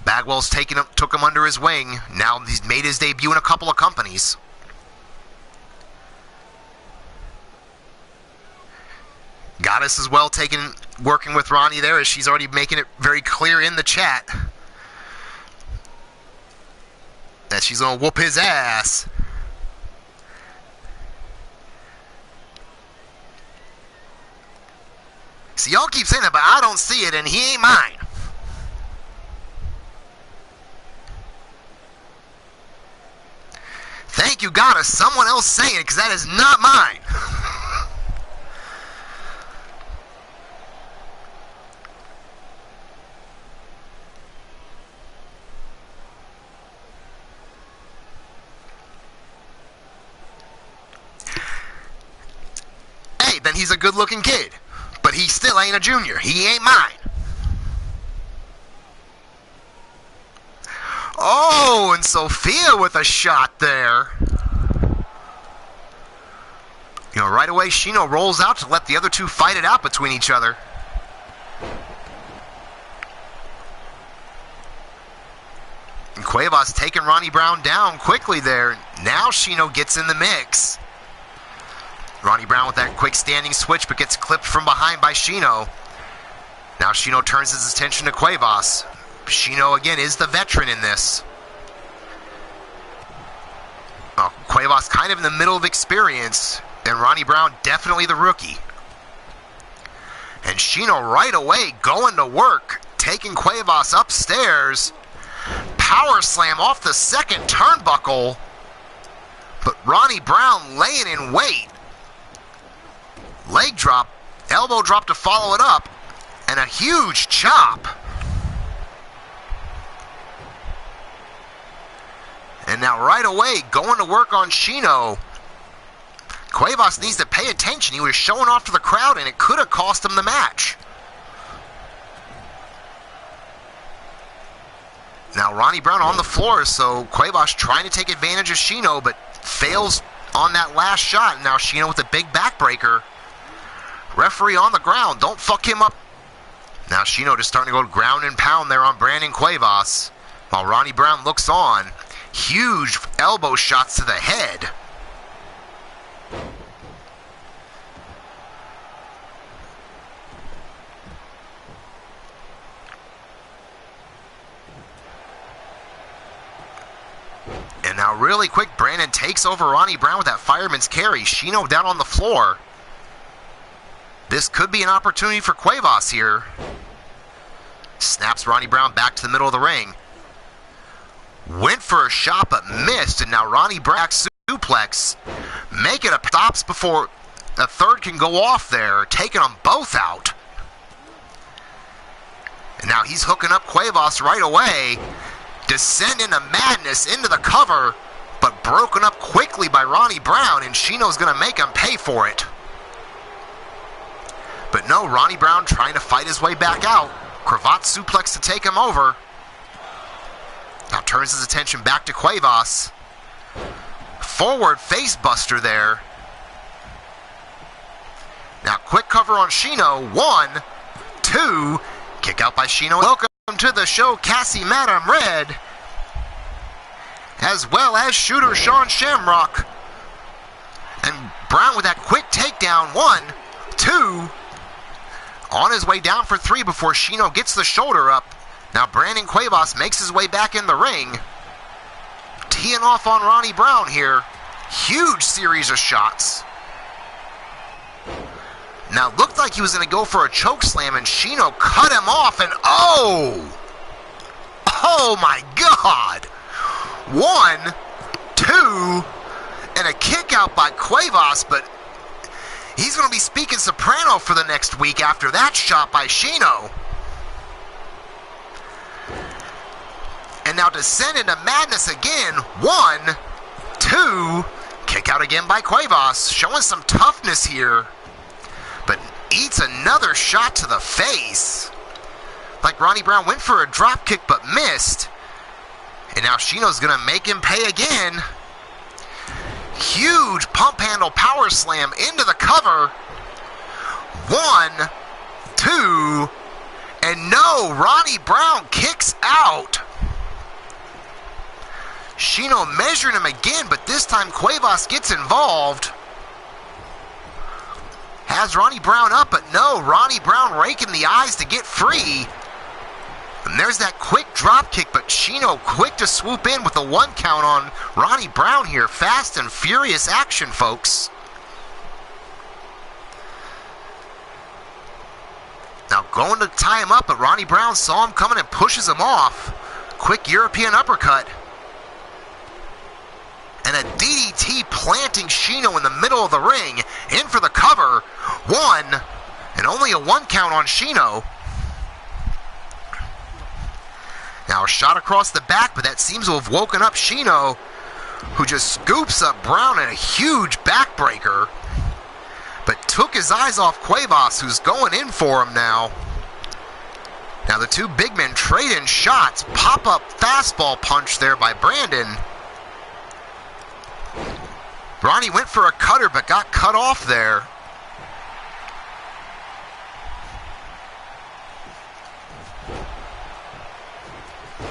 Bagwell's took him under his wing. Now he's made his debut in a couple of companies. Goddess as well working with Ronnie there, as she's already making it very clear in the chat that she's going to whoop his ass. See, y'all keep saying that, but I don't see it, and he ain't mine. Thank you, Goddess. Someone else saying it, because that is not mine. Hey, then he's a good-looking kid. But he still ain't a junior. He ain't mine. Oh, and Sophia with a shot there. You know, right away, Shino rolls out to let the other two fight it out between each other. And Cuevas taking Ronnie Brown down quickly there. Now Shino gets in the mix. Ronnie Brown with that quick standing switch, but gets clipped from behind by Shino. Now Shino turns his attention to Cuevas. Shino, again, is the veteran in this. Well, Cuevas kind of in the middle of experience, and Ronnie Brown definitely the rookie. And Shino right away going to work, taking Cuevas upstairs. Power slam off the second turnbuckle. But Ronnie Brown laying in wait. Leg drop, elbow drop to follow it up, and a huge chop. And now right away, going to work on Shino. Cuevas needs to pay attention. He was showing off to the crowd, and it could have cost him the match. Now Ronnie Brown on the floor, so Cuevas trying to take advantage of Shino, but fails on that last shot. Now Shino with a big backbreaker. Referee on the ground. Don't fuck him up. Now Shino just starting to go ground and pound there on Brandon Cuevas, while Ronnie Brown looks on. Huge elbow shots to the head. And now really quick, Brandon takes over Ronnie Brown with that fireman's carry. Shino down on the floor. This could be an opportunity for Cuevas here. Snaps Ronnie Brown back to the middle of the ring. Went for a shot but missed, and now Ronnie Brown suplex. Make it a stops before A third can go off there, taking them both out. And now he's hooking up Cuevas right away. Descend into madness into the cover, but broken up quickly by Ronnie Brown, and Shino's going to make him pay for it. But no, Ronnie Brown trying to fight his way back out. Cravat suplex to take him over. Now turns his attention back to Cuevas. Forward face buster there. Now quick cover on Shino. 1, 2. Kick out by Shino. Welcome to the show, Cassie Madam Red. As well as shooter Sean Shamrock. And Brown with that quick takedown. 1, 2. On his way down for 3 before Shino gets the shoulder up. Now Brandon Cuevas makes his way back in the ring. Teeing off on Ronnie Brown here. Huge series of shots. Now looked like he was going to go for a choke slam, and Shino cut him off, and oh! Oh my God! 1, 2, and a kick out by Cuevas, but he's going to be speaking soprano for the next week after that shot by Shino. And now descend into madness again. 1, 2, kick out again by Cuevas, showing some toughness here, but eats another shot to the face. Like Ronnie Brown went for a drop kick but missed. And now Shino's going to make him pay again. Huge pump handle power slam into the cover. 1, 2, and no, Ronnie Brown kicks out. Shino measuring him again, but this time Cuevas gets involved. Has Ronnie Brown up, but no, Ronnie Brown raking the eyes to get free. And there's that quick drop kick, but Shino quick to swoop in with a 1 count on Ronnie Brown here. Fast and furious action, folks. Now going to tie him up, but Ronnie Brown saw him coming and pushes him off. Quick European uppercut. And a DDT planting Shino in the middle of the ring. In for the cover. 1, and only a 1 count on Shino. Now a shot across the back, but that seems to have woken up Shino, who just scoops up Brown in a huge backbreaker, but took his eyes off Cuevas, who's going in for him now. Now the two big men trade in shots. Pop-up fastball punch there by Brandon. Ronnie went for a cutter, but got cut off there.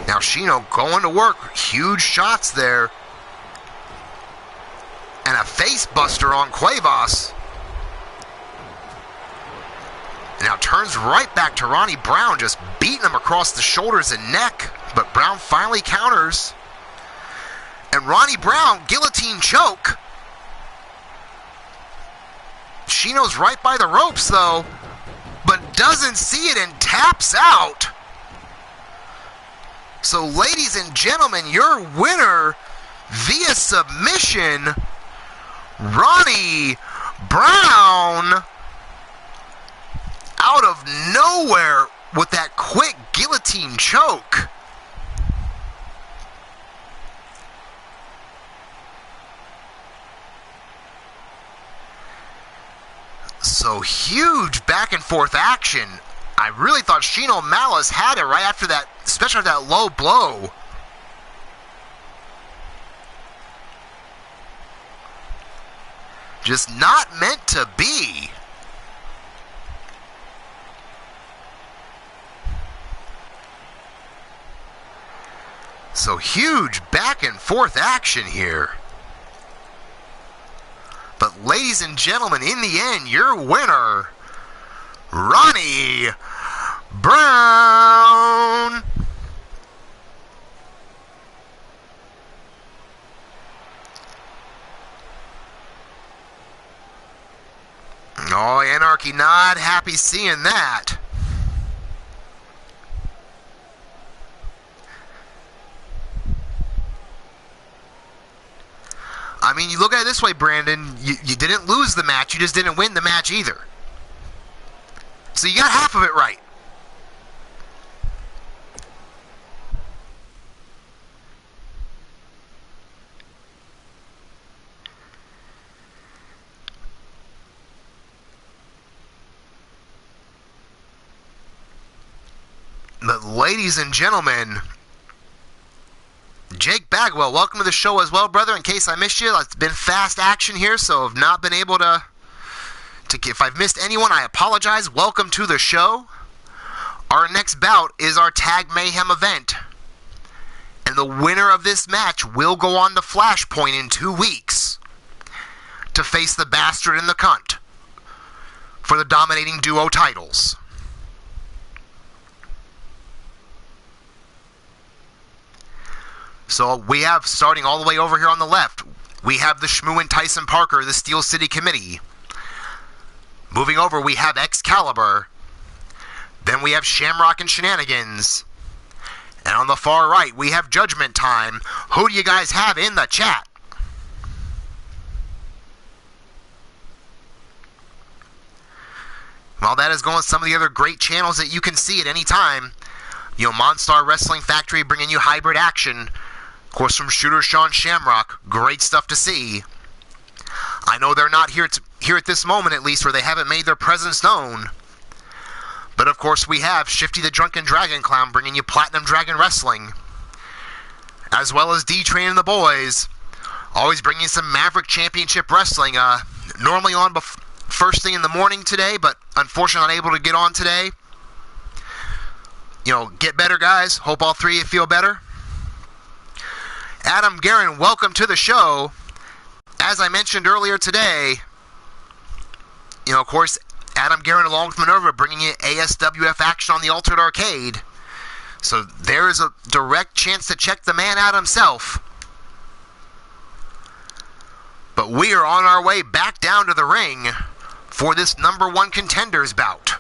Now Shino going to work. Huge shots there. And a face buster on Cuevas. Now turns right back to Ronnie Brown, just beating him across the shoulders and neck. But Brown finally counters. And Ronnie Brown, guillotine choke. Shino's right by the ropes though, but doesn't see it and taps out. So ladies and gentlemen, your winner via submission, Ronnie Brown, out of nowhere with that quick guillotine choke. So huge back and forth action. I really thought Shino Malice had it right after that, especially after that low blow. Just not meant to be. So huge back and forth action here. But ladies and gentlemen, in the end, your winner, Ronnie Brown. Oh, Anarchy not happy seeing that. I mean, you look at it this way, Brandon. You didn't lose the match. You just didn't win the match either. So you got half of it right. But ladies and gentlemen, Jake Bagwell, welcome to the show as well, brother. In case I missed you, it's been fast action here, so I've not been able to if I've missed anyone, I apologize. Welcome to the show. Our next bout is our Tag Mayhem event. And the winner of this match will go on to Flashpoint in 2 weeks to face the Bastard and the Cunt for the dominating duo titles. So we have, starting all the way over here on the left, we have the Shmoo and Tyson Parker, the Steel City Committee. Moving over, we have Excalibur. Then we have Shamrock and Shenanigans. And on the far right, we have Judgment Time. Who do you guys have in the chat? While that is going, some of the other great channels that you can see at any time. You know, Monstar Wrestling Factory bringing you hybrid action. Of course, from Shooter Sean Shamrock. Great stuff to see. I know they're not here at this moment, at least, where they haven't made their presence known. But, of course, we have Shifty the Drunken Dragon Clown bringing you Platinum Dragon Wrestling. As well as D-Train and the Boys. Always bringing some Maverick Championship Wrestling. Normally on first thing in the morning today, but unfortunately unable to get on today. You know, get better, guys. Hope all three of you feel better. Adam Guerin, welcome to the show. As I mentioned earlier today, you know, of course, Adam Guerin along with Minerva bringing you ASWF action on the Altered Arcade. So there is a direct chance to check the man out himself. But we are on our way back down to the ring for this number one contenders bout.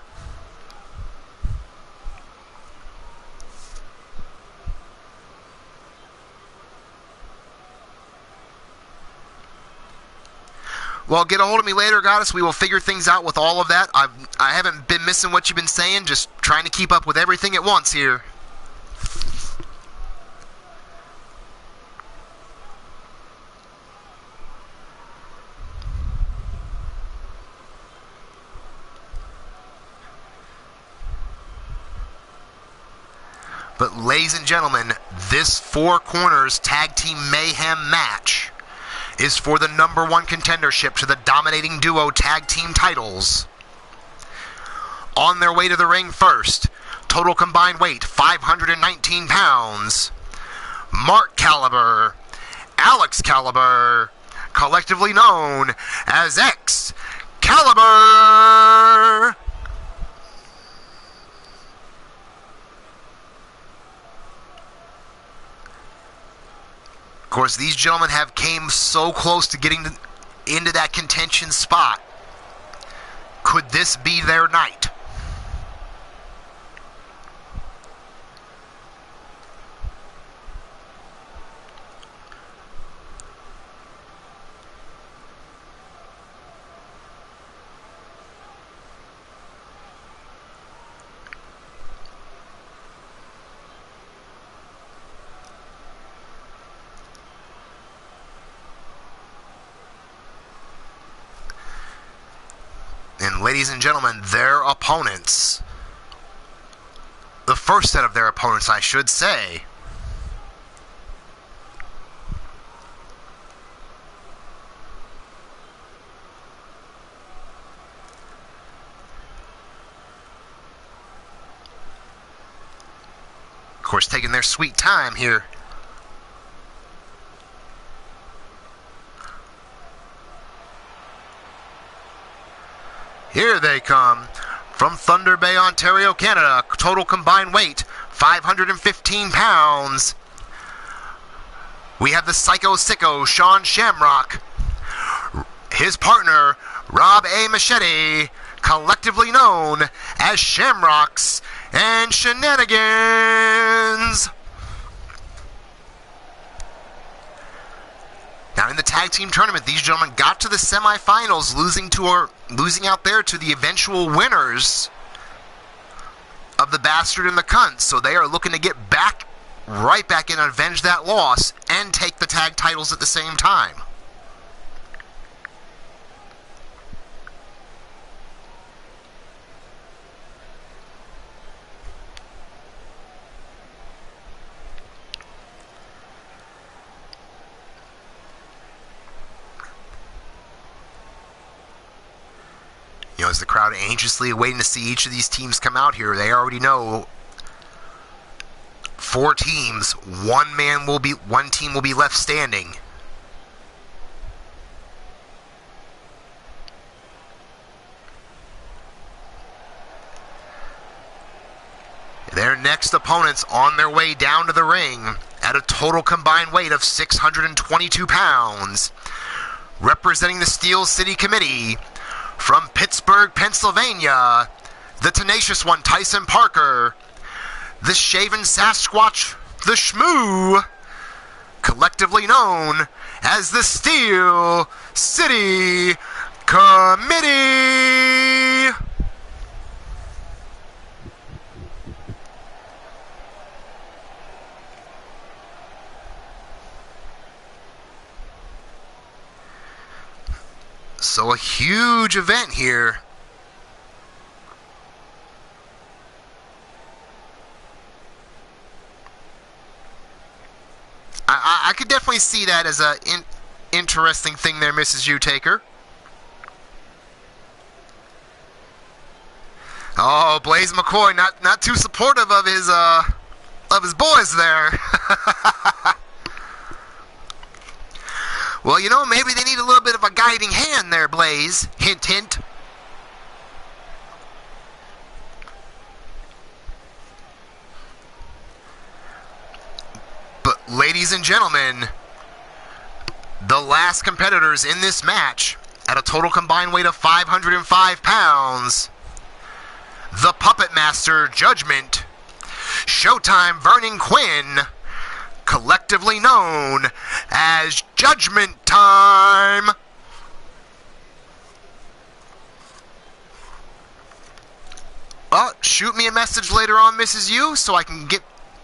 Well, get a hold of me later, Goddess. We will figure things out with all of that. I haven't been missing what you've been saying, just trying to keep up with everything at once here. But ladies and gentlemen, this Four Corners Tag Team Mayhem match is for the number one contendership to the dominating duo tag team titles. On their way to the ring first, total combined weight 519 pounds, Mark Caliber, Alex Caliber, collectively known as Excalibur. Of course, these gentlemen have came so close to getting into that contention spot. Could this be their night? And ladies and gentlemen, their opponents, the first set of their opponents, I should say, of course, taking their sweet time here. Here they come from Thunder Bay, Ontario, Canada. Total combined weight 515 pounds. We have the Psycho Sicko, Sean Shamrock. His partner, Rob A. Machete, collectively known as Shamrocks and Shenanigans. Now in the tag team tournament. These gentlemen got to the semifinals, losing out there to the eventual winners of the Bastard and the Cunt. So they are looking to get right back in and avenge that loss and take the tag titles at the same time. You know, as the crowd anxiously waiting to see each of these teams come out here, they already know 4 teams, one team will be left standing. Their next opponents on their way down to the ring at a total combined weight of 622 pounds, representing the Steel City Committee, from Pittsburgh, Pennsylvania, the Tenacious One, Tyson Parker, the Shaven Sasquatch, the Shmoo, collectively known as the Steel City Committee. So a huge event here. I could definitely see that as a interesting thing there, Mrs. U-Taker. Oh, Blaze McCoy, not too supportive of his boys there. Well, you know, maybe they need a little bit of a guiding hand there, Blaze. Hint, hint. But, ladies and gentlemen, the last competitors in this match, at a total combined weight of 505 pounds, the Puppet Master Judgment, Showtime Vernon Quinn, collectively known as Judgment Time. Well, shoot me a message later on, Mrs. U, so I can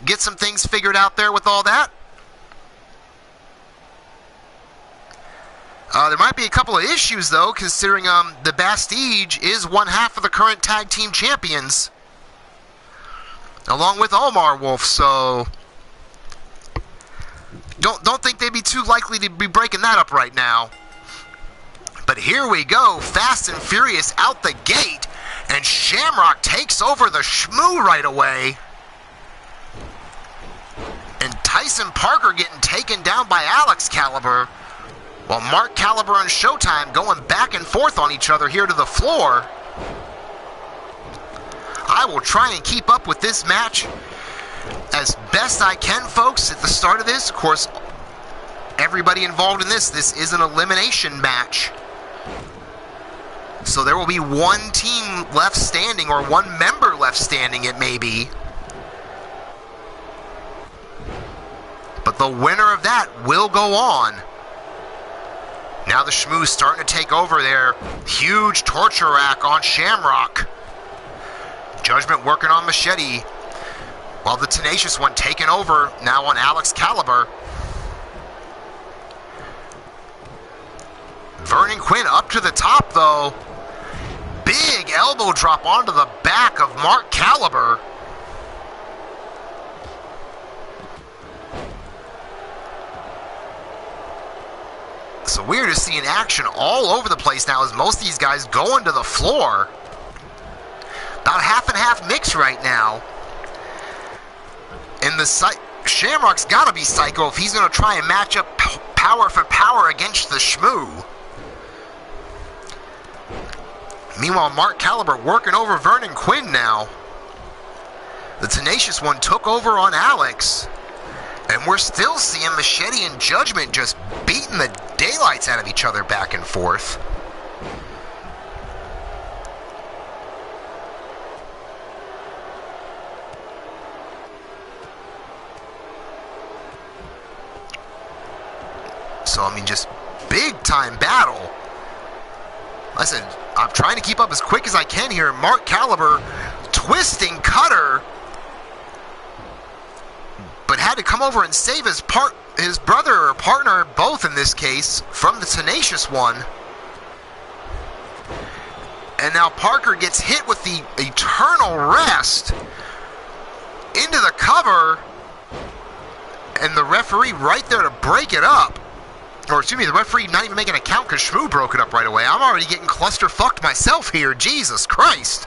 get some things figured out there with all that. There might be a couple of issues, though, considering the Bastille is one half of the current tag team champions, along with Omar Wolf, so don't think they'd be too likely to be breaking that up right now. But here we go, fast and furious out the gate, and Shamrock takes over the Shmoo right away. And Tyson Parker getting taken down by Alex Caliber, while Mark Caliber and Showtime going back and forth on each other here to the floor. I will try and keep up with this match as best I can, folks, at the start of this. Of course, everybody involved in this is an elimination match. So there will be one team left standing, or one member left standing, it may be. But the winner of that will go on. Now the Shmoo's starting to take over their huge torture rack on Shamrock. Judgment working on Machete, while the Tenacious One taking over now on Alex Caliber. Vernon Quinn up to the top, though. Big elbow drop onto the back of Mark Caliber. So we're just seeing action all over the place now as most of these guys going to the floor. About half and half mix right now. And Shamrock's got to be psycho if he's going to try and match up power for power against the Shmoo. Meanwhile, Mark Caliber working over Vernon Quinn now. The Tenacious One took over on Alex. And we're still seeing Machete and Judgment just beating the daylights out of each other back and forth. So, I mean, just big-time battle. Listen, I'm trying to keep up as quick as I can here. Mark Caliber twisting cutter, but had to come over and save his brother or partner, both in this case, from the Tenacious One. And now Parker gets hit with the Eternal Rest into the cover, and the referee right there to break it up. Or excuse me, the referee not even making a count because Shmoo broke it up right away. I'm already getting cluster-fucked myself here. Jesus Christ.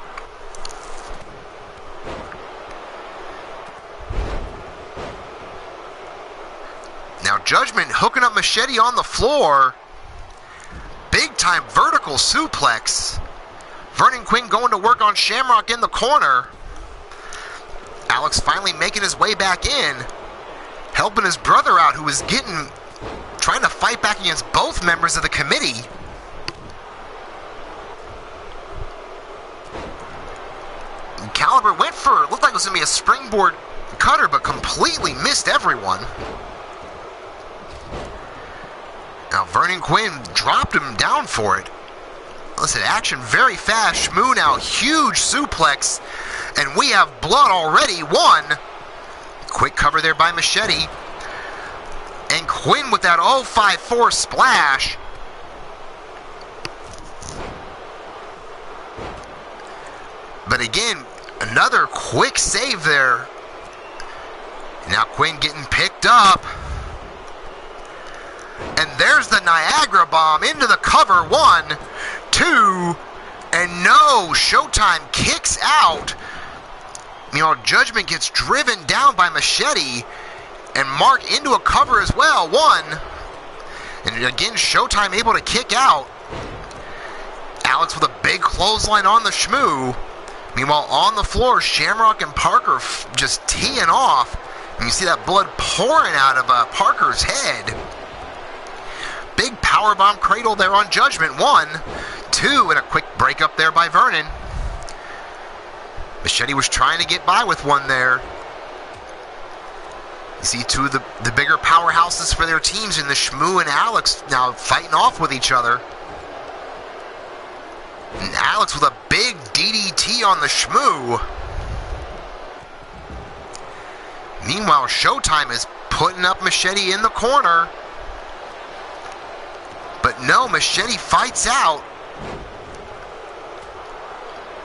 Now Judgment hooking up Machete on the floor. Big-time vertical suplex. Vernon Quinn going to work on Shamrock in the corner. Alex finally making his way back in. Helping his brother out, who was trying to fight back against both members of the committee. And Caliber went for, looked like it was going to be a springboard cutter, but completely missed everyone. Now Vernon Quinn dropped him down for it. Listen, action very fast. Shmoo now, huge suplex. And we have blood already. One. Quick cover there by Machete. And Quinn with that 054 splash. But again, another quick save there. Now Quinn getting picked up. And there's the Niagara Bomb into the cover. 1, 2, and no. Showtime kicks out. Judgment gets driven down by Machete. And Mark into a cover as well. 1. And again, Showtime able to kick out. Alex with a big clothesline on the Shmoo. Meanwhile, on the floor, Shamrock and Parker just teeing off. And you see that blood pouring out of Parker's head. Big powerbomb cradle there on Judgment. 1, 2, and a quick break up there by Vernon. Machete was trying to get by with one there. You see two of the bigger powerhouses for their teams in the Shmoo and Alex now fighting off with each other. And Alex with a big DDT on the Shmoo. Meanwhile, Showtime is putting up Machete in the corner. But no, Machete fights out.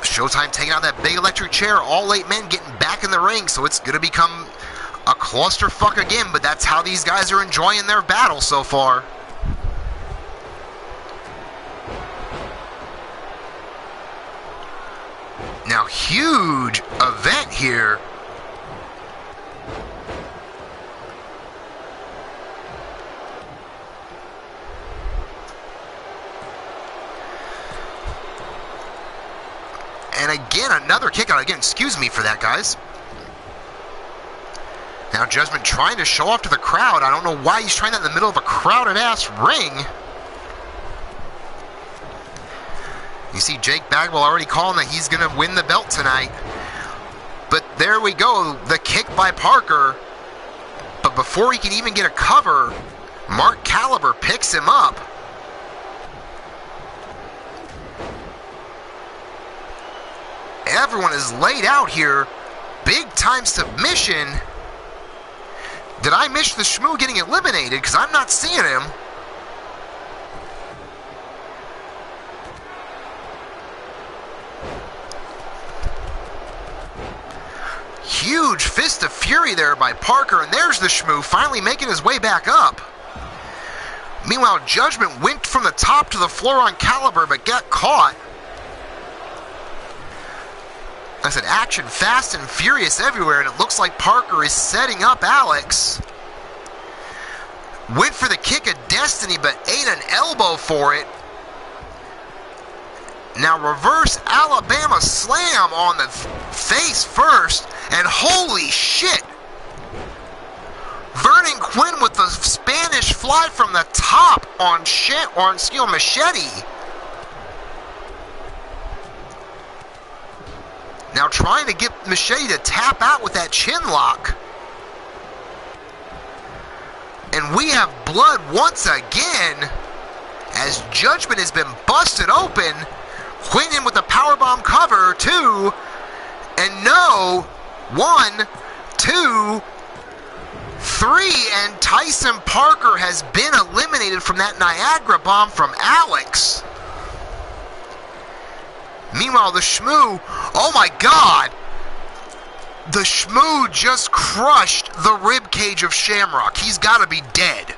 Showtime taking out that big electric chair. All 8 men getting back in the ring, so it's going to become a clusterfuck again, but that's how these guys are enjoying their battle so far. Now, huge event here. And again, another kick out. Again, excuse me for that, guys. Now Judgment trying to show off to the crowd. I don't know why he's trying that in the middle of a crowded-ass ring. You see Jake Bagwell already calling that he's going to win the belt tonight. But there we go. The kick by Parker. But before he can even get a cover, Mark Caliber picks him up. Everyone is laid out here. Big time submission. Did I miss the Shmoo getting eliminated? Because I'm not seeing him. Huge fist of fury there by Parker. And there's the Shmoo finally making his way back up. Meanwhile, Judgment went from the top to the floor on Caliber, but got caught. I said action fast and furious everywhere, and it looks like Parker is setting up Alex. Went for the kick of destiny, but ate an elbow for it. Now reverse Alabama slam on the face first, and holy shit! Vernon Quinn with the Spanish fly from the top on Machete. Now trying to get Machete to tap out with that chin lock. And we have blood once again. as Judgment has been busted open. Quinn in with the powerbomb cover, 2, and no, 1, 2, 3, and Tyson Parker has been eliminated from that Niagara bomb from Alex. Meanwhile, the Shmoo, oh my God, the Shmoo just crushed the rib cage of Shamrock. He's got to be dead.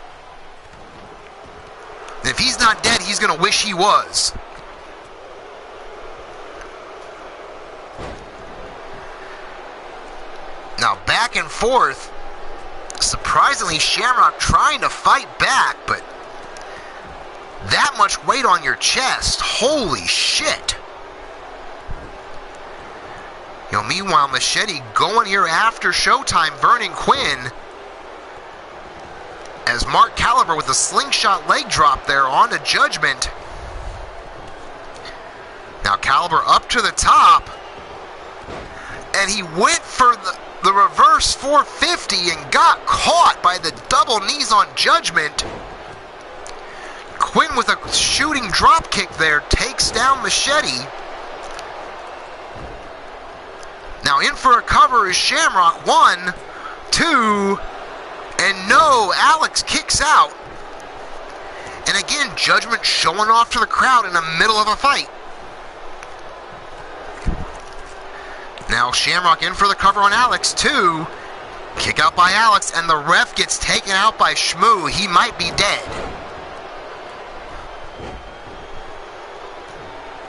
And if he's not dead, he's going to wish he was. Now back and forth. Surprisingly, Shamrock trying to fight back, but that much weight on your chest. Holy shit. You know, meanwhile, Machete going here after Showtime, Vernon Quinn. As Mark Caliber with a slingshot leg drop there onto Judgment. Now Caliber up to the top. And he went for the reverse 450 and got caught by the double knees on Judgment. Quinn with a shooting drop kick there takes down Machete. Now in for a cover is Shamrock. 1, 2, and no, Alex kicks out. And again, Judgment showing off to the crowd in the middle of a fight. Now Shamrock in for the cover on Alex. 2, kick out by Alex, and the ref gets taken out by Shmoo. He might be dead.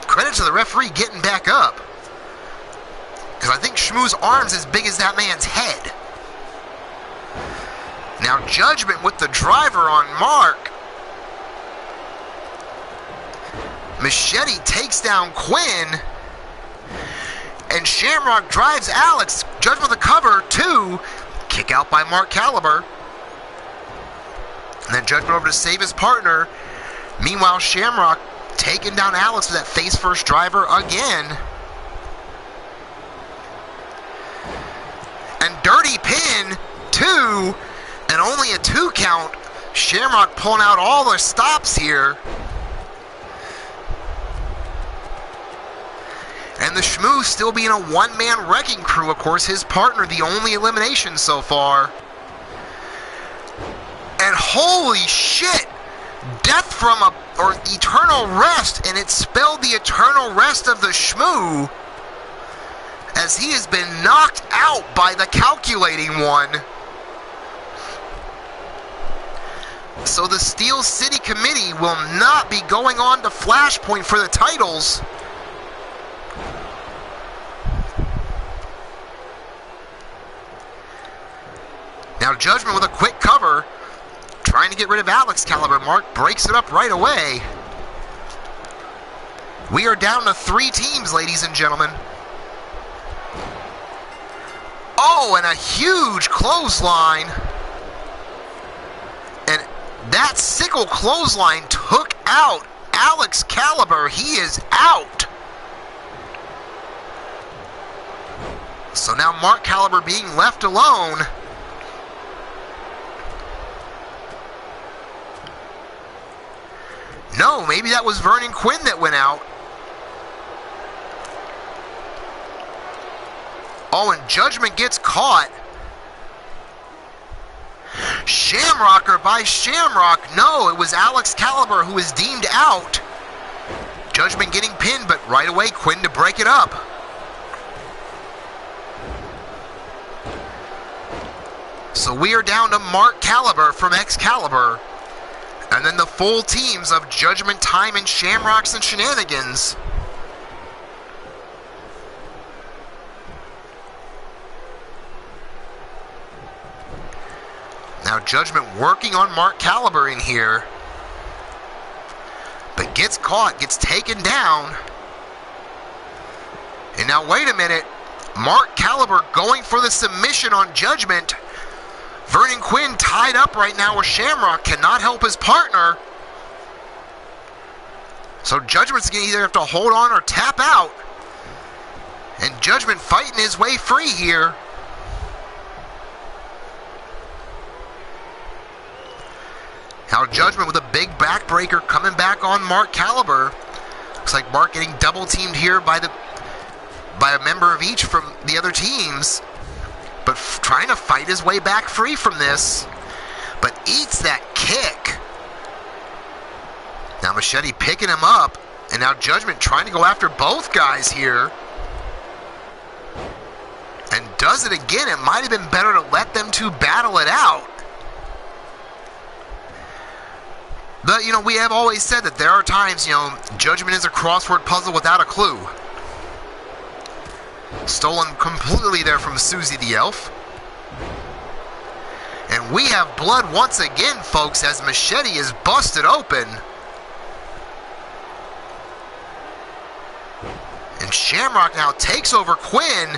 Credit to the referee getting back up, because I think Shmoo's arm's as big as that man's head. Now Judgment with the driver on Mark. Machete takes down Quinn. And Shamrock drives Alex. Judgment with the cover. 2, kick out by Mark Caliber. And then Judgment over to save his partner. Meanwhile, Shamrock taking down Alex with that face first driver again. And dirty pin. 2, and only a 2 count. Shamrock pulling out all the stops here. And the Shmoo still being a one-man wrecking crew. Of course, his partner, the only elimination so far. And holy shit! Death from or eternal rest, and it spelled the eternal rest of the Shmoo, as he has been knocked out by the calculating one. So the Steel City Committee will not be going on to Flashpoint for the titles. Now Judgment with a quick cover, trying to get rid of Alex Caliber. Mark breaks it up right away. We are down to 3 teams, ladies and gentlemen. Oh, and a huge clothesline. And that sickle clothesline took out Alex Caliber. He is out. So now Mark Caliber being left alone. No, maybe that was Vernon Quinn that went out. Oh, and Judgment gets caught. Shamrocker by Shamrock. No, it was Alex Caliber who was deemed out. Judgment getting pinned, but right away Quinn to break it up. So we are down to Mark Caliber from Excalibur. And then the full teams of Judgment Time and Shamrocks and Shenanigans. Now Judgment working on Mark Caliber in here. But gets caught, gets taken down. And now wait a minute. Mark Caliber going for the submission on Judgment. Vernon Quinn tied up right now with Shamrock, cannot help his partner. So Judgment's going to either have to hold on or tap out. And Judgment fighting his way free here. Now Judgment with a big backbreaker coming back on Mark Caliber. Looks like Mark getting double teamed here by a member of each from the other teams. But trying to fight his way back free from this. But eats that kick. Now Machete picking him up. And now Judgment trying to go after both guys here. And does it again. It might have been better to let them two battle it out. But, you know, we have always said that there are times, you know, Judgment is a crossword puzzle without a clue. Stolen completely there from Susie the Elf. And we have blood once again, folks, as Machete is busted open. And Shamrock now takes over Quinn.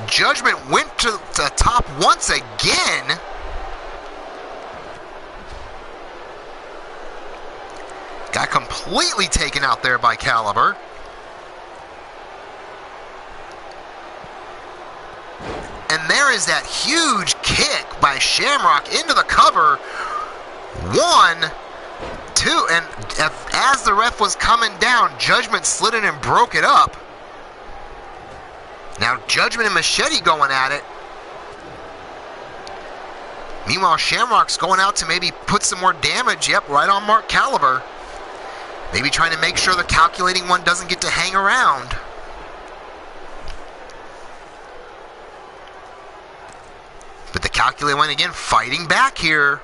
Judgment went to the top once again. Got completely taken out there by Caliber. And there is that huge kick by Shamrock into the cover. 1, 2, and as the ref was coming down, Judgment slid in and broke it up. Now Judgment and Machete going at it. Meanwhile, Shamrock's going out to maybe put some more damage, yep, right on Mark Caliber. Maybe trying to make sure the calculating one doesn't get to hang around. But the calculating one again fighting back here.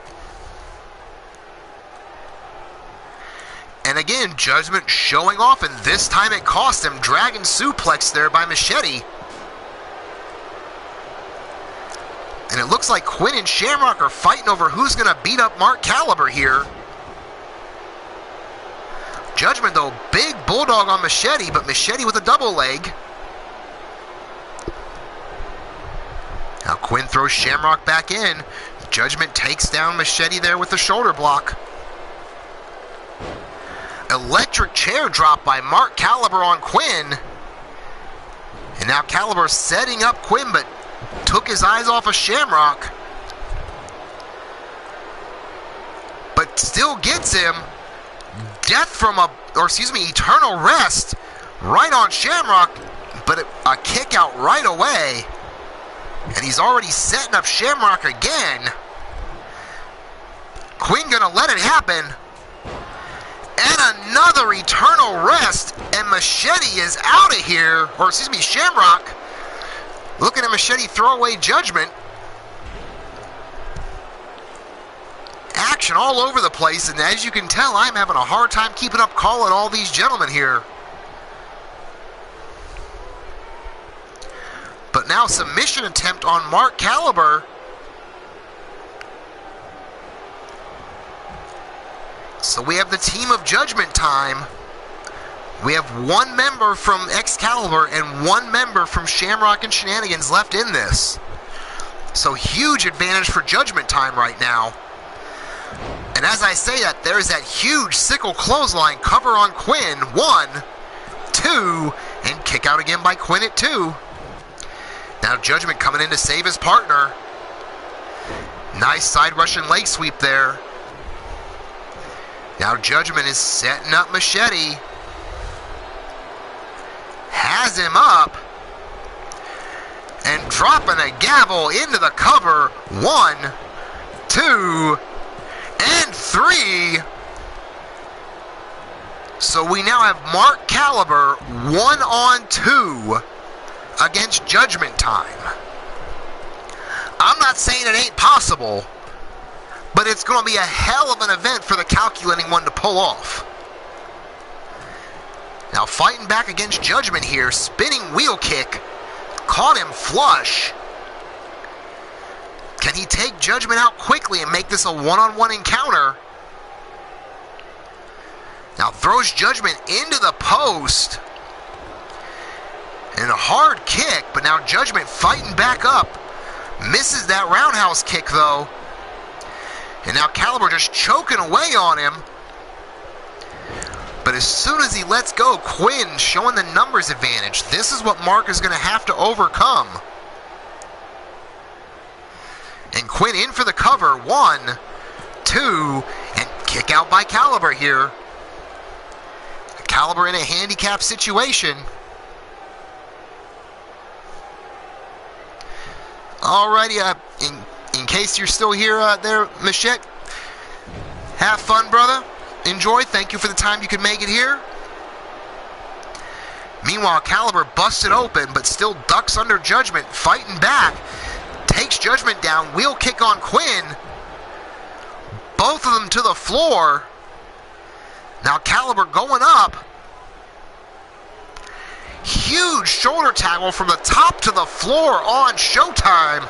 And again, Judgment showing off, and this time it cost him. Dragon suplex there by Machete. And it looks like Quinn and Shamrock are fighting over who's going to beat up Mark Caliber here. Judgment, though, big bulldog on Machete, but Machete with a double leg. Now Quinn throws Shamrock back in. Judgment takes down Machete there with the shoulder block. Electric chair drop by Mark Caliber on Quinn. And now Caliber setting up Quinn, but took his eyes off of Shamrock. But still gets him. Death from eternal rest right on Shamrock, but a kick out right away. And he's already setting up Shamrock again. Quinn gonna let it happen. And another eternal rest, and Machete is out of here. Or Shamrock. Looking at Machete throw away Judgment. Action all over the place, and as you can tell, I'm having a hard time keeping up calling all these gentlemen here. But now submission attempt on Mark Caliber. So we have the team of Judgment time. We have one member from Excalibur and one member from Shamrock and Shenanigans left in this. So huge advantage for Judgment time right now. And as I say that, there's that huge sickle clothesline cover on Quinn. 1, 2, and kick out again by Quinn at 2. Now Judgment coming in to save his partner. Nice side Russian leg sweep there. Now Judgment is setting up Machete. Has him up. And dropping a gavel into the cover. 1, 2, and 3. So we now have Mark Caliber 1-on-2 against Judgment time. I'm not saying it ain't possible, but it's going to be a hell of an event for the calculating one to pull off. Now fighting back against Judgment here, spinning wheel kick, caught him flush. Can he take Judgment out quickly and make this a one-on-one encounter? Now throws Judgment into the post. And a hard kick, but now Judgment fighting back up. Misses that roundhouse kick though. And now Caliber just choking away on him. But as soon as he lets go, Quinn showing the numbers advantage. This is what Mark is going to have to overcome. And Quinn in for the cover. 1, 2, and kick out by Caliber here. Caliber in a handicap situation. Alrighty, in case you're still here there, Michette, have fun, brother. Enjoy. Thank you for the time you could make it here. Meanwhile, Caliber busted open, but still ducks under Judgment, fighting back. Takes Judgment down. Wheel kick on Quinn. Both of them to the floor. Now Caliber going up. Huge shoulder tackle from the top to the floor on Showtime.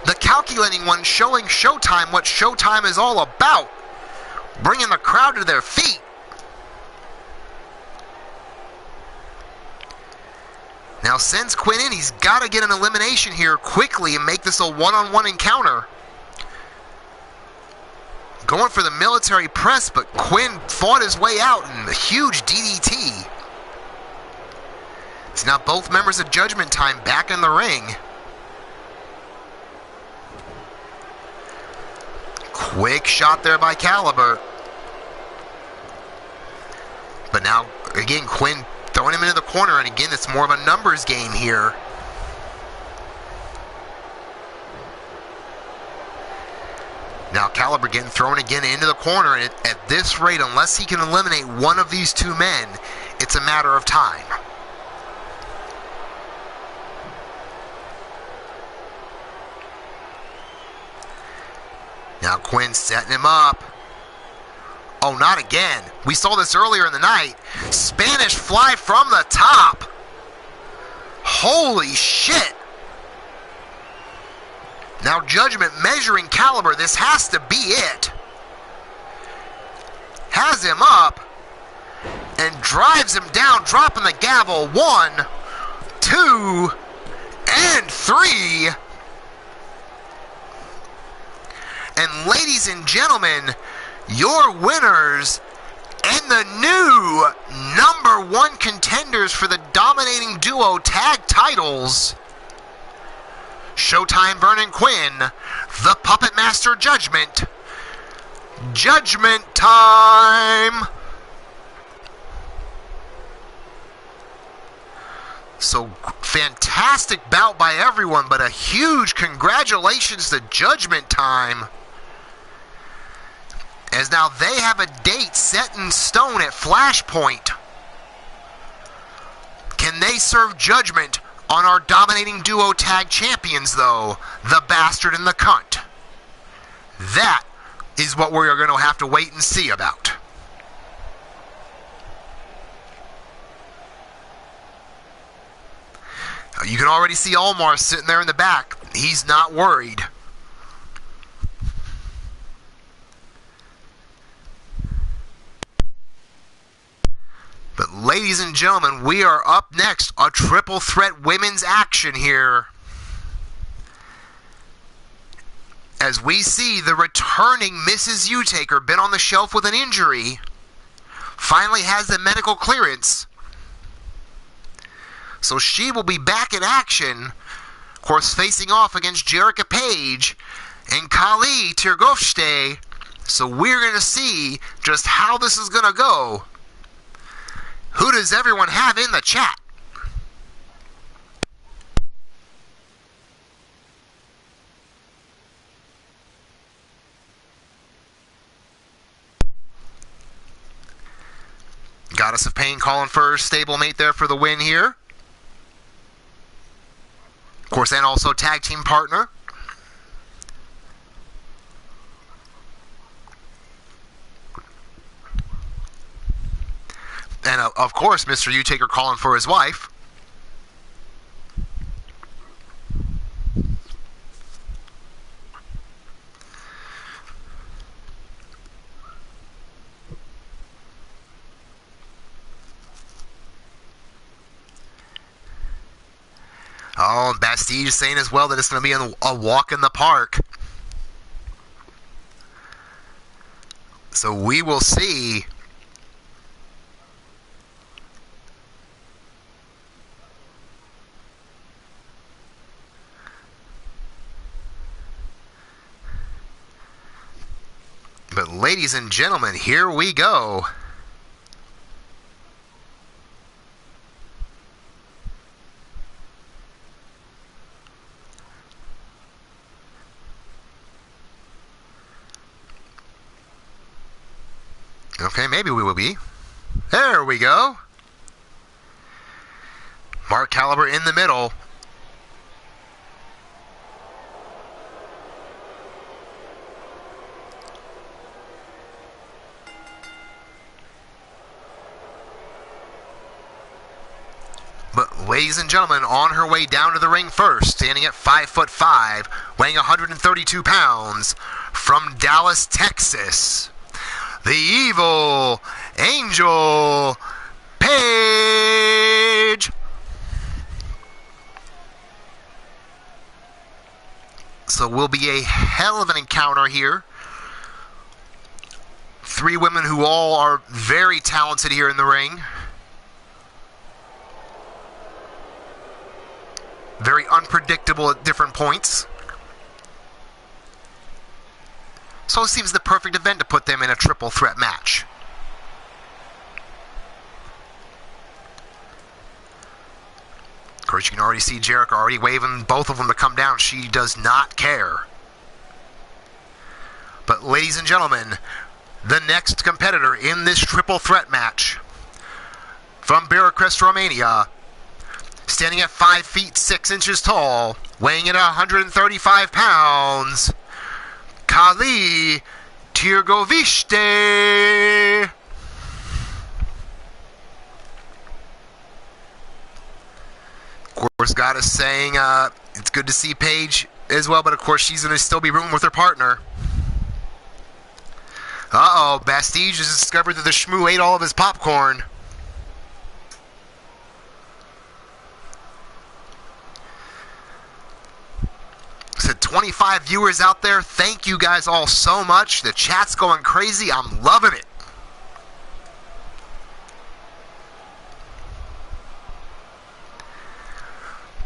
The calculating one showing Showtime what Showtime is all about. Bringing the crowd to their feet. Now sends Quinn in. He's got to get an elimination here quickly and make this a one-on-one encounter. Going for the military press, but Quinn fought his way out in a huge DDT. It's now both members of Judgment Time back in the ring. Quick shot there by Caliber. But now, again, Quinn throwing him into the corner, and again, it's more of a numbers game here. Now Caliber getting thrown again into the corner, and at this rate, unless he can eliminate one of these two men, it's a matter of time. Now Quinn setting him up. Oh, not again. We saw this earlier in the night. Spanish fly from the top. Holy shit. Now Judgment measuring Caliber. This has to be it. Has him up and drives him down, dropping the gavel. 1, 2, and 3. And ladies and gentlemen, your winners and the new #1 contenders for the dominating duo tag titles, Showtime Vernon Quinn, the Puppet Master Judgment. Judgment time! So, fantastic bout by everyone, but a huge congratulations to Judgment Time, as now they have a date set in stone at Flashpoint. Can they serve Judgment on our dominating duo tag champions, though? The Bastard and the Cunt. That is what we're going to have to wait and see about. You can already see Omar sitting there in the back. He's not worried. But ladies and gentlemen, we are up next. A triple threat women's action here. As we see the returning Mrs. U-Taker, been on the shelf with an injury, finally has the medical clearance. So she will be back in action, of course, facing off against Jerica Page and Kali Tirgovste. So we're going to see just how this is going to go. Who does everyone have in the chat? Goddess of Pain calling for her stablemate there for the win here. Of course, and also tag team partner. And of course, Mr. U-Taker calling for his wife. Oh, Bastille is saying as well that it's going to be a walk in the park. So we will see. But ladies and gentlemen, here we go. Okay, maybe we will be. There we go. Mark Caliber in the middle. But ladies and gentlemen, on her way down to the ring first, standing at 5'5", weighing 132 pounds, from Dallas, Texas, the Evil Angel Page. So will be a hell of an encounter here. Three women who all are very talented here in the ring. Very unpredictable at different points. So it seems the perfect event to put them in a triple threat match. Of course, you can already see Jericho already waving both of them to come down. She does not care. But ladies and gentlemen, the next competitor in this triple threat match, from Bucharest, Romania, standing at 5 feet 6 inches tall, weighing in 135 pounds, Kali Tirgoviste. Of course, God is saying it's good to see Paige as well, but of course she's going to still be rooting with her partner. Uh-oh, Bastige has discovered that the Shmoo ate all of his popcorn. Said 25 viewers out there. Thank you guys all so much. The chat's going crazy. I'm loving it.